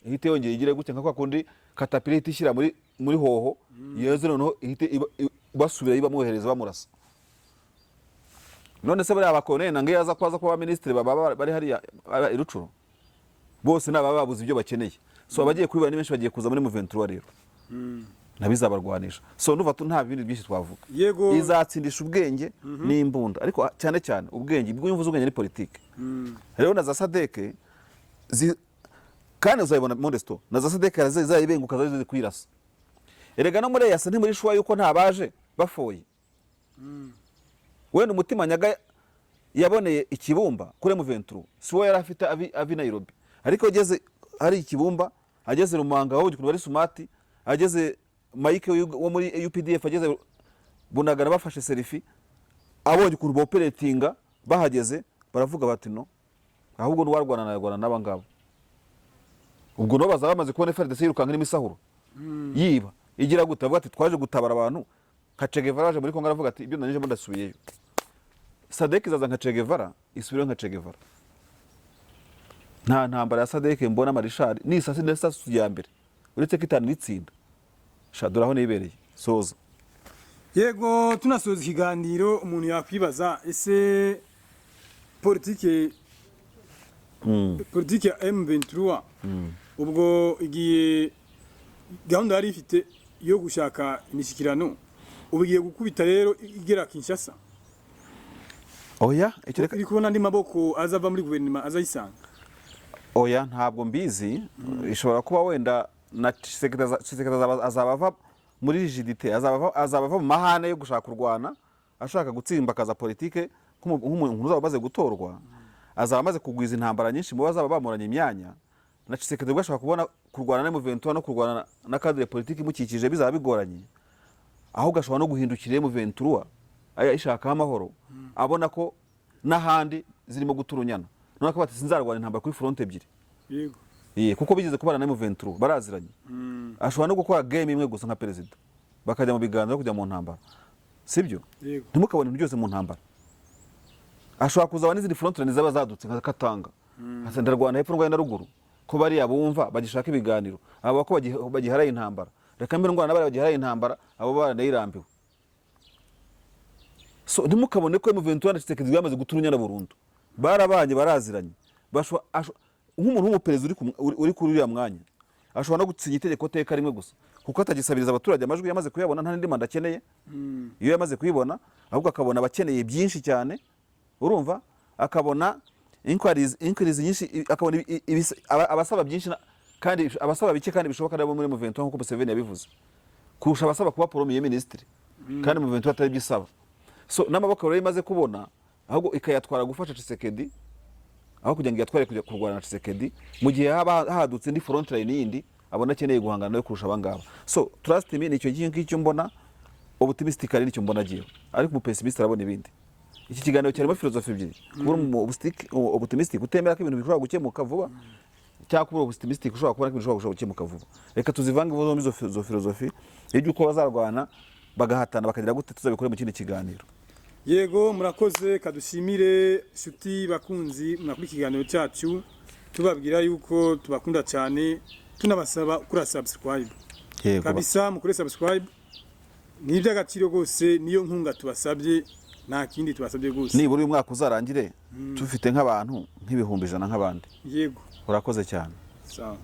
ihite yongeye igire gutya nka kwa kundi katapira itishyira muri hoho yeze, noneho ihite basubira ibamwohereza bamurasa. None se bari abakone nange yaza kwaza kwa ministre baba bari hari irucuro, bose naba babuze ibyo bakeneye. so abagiye kubibona ni benshi bagiye kuza muri M23 rero nabizabarwanisha so nuva nta bindi byinshi twavuga yego izatsindisha ubwenge n'imbunda ariko cyane cyane ubwenge bwo yumvuze ubwenge ni politike rero na za SADC kandi uzayibona Modesto na za SADC zayibenguka zaje kwirasa erega no muri yasa ntimuri shwa yuko ntabaje bafoye wenda umutima nyaga yaboneye ikibumba kuri M23 siwo yari afite avi Nairobi ariko ageze hari ikibumba ageze Rumanga aho bari Sumati ageze Mike wo muri UPDF ageze Bunagana bafashe selfie abonye ukuntu operatinga bahageze baravuga bati no ahubwo n'uwarwana n'aba ngabo ubwo no baza bamaze kubona FARDC yirukanka n'imisahuro yiba igira gutavuga ati twaje gutabara abantu nka Che Guevara muri Congo aravuga ati ibyo nanije mo ndasubiyeyo SADC izaza nka Che Guevara isubire nka Che Guevara nta ntambara ya SADC mbona marishari ni sasi nesa ya mbere uretse kitana nitsinda shadura aho nibereye soza yego tunasoza ikiganiro umuntu yakwibaza ese politike ya M23 ubwo igiye gahunda yari ifite yo gushaka imishikirano ubigiye gukubita rero igera Kinshasa oya iri kubona andi maboko azava muri guverinoma azayisanga oya ntabwo mbizi ishobora kuba wenda na sekretari azabava muri rigidite azabava mu mahane yo gushaka kurwana ashaka gutsimba kaza politike nk'umuntu uzaba maze gutorwa azaba maze kugwiza intambara nyinshi mu bazaba bamuranye imyanya na sekretari bashaka kubona kurwana na M23 no kurwana na cadre politique mukikije bizaba bigoranye aho gashobora no guhindukira M23 ayishaka amahoro abona ko n'ahandi zirimo guturunyana none ko bati sinzarwana intambara kuri front ebyiri yego kuko bigeze kubana na M23 baraziranye ashobora no gukora game imwe gusa nka president bakajya mu biganiro kujya mu ntambara sibyo ntimukabone ibintu byose mu ntambara ashobora kuzaba n'izindi front line zaba zadutse nka Katanga ndarwana hepfo ngwa na ruguru ko bari abumva bagishaka ibiganiro abo ko bagiharaye intambara reka mbere ngwana n'abari bagiharaye intambara abo baranayirambiwe so ntimukabone ko M23 na Tshisekedi bamaze guturunyana burundu barabanye baraziranye nk'umuntu w'umuperezida uri kuri uriya mwanya ashobora no gutsinya itegeko teka rimwe gusa kuko atagisabiriza abaturage amajwi yamaze kuyabona nta n'indi manda akeneye iyo yamaze kuyibona ahubwo akabona abakeneye byinshi cyane urumva akabona inquiries nyinshi akabona abasaba byinshi kandi abasaba bike kandi bishoboka nabo muri M23 nkuko Museveni yabivuze kurusha abasaba kuba premier ministre kandi M23 atari byisaba so n'amaboko rero imaze kubona ahubwo ikayatwara gufasha Tshisekedi aho kugira ngo yatware kujya kurwana na Tshisekedi mu gihe hadutse ndi front line yindi abona akeneye guhangana nayo kurusha abangaba so trust me nicyo ngicyo mbona optimistic ari nicyo mbona agiye ariko mu pessimist arabona ibindi iki kiganiro cyarimo philosophy ebyiri kubura mu optimistic utemera ko ibintu bishobora gukemuka vuba cyangwa kubura optimistic ushobora kubona ko ibintu bishobora gukemuka vuba reka tuzivange vuba zo philosophy y'uko uko bazarwana bagahatana bakagira gute tuzabikore mu kindi kiganiro yego murakoze kadushimire shuti bakunzi mwakuri kiganiro cyacu tubabwira yuko tubakunda cyane tunabasaba kuri subscribe yego kabisa mukore subscribe ni iby'agaciro gose niyo nkunga tubasabye nta kindi tubasabye gose nibura uyu mwaka uzarangire tufite nk'abantu nk'ibihumbi 100 nk'abandi yego urakoze cyane sawa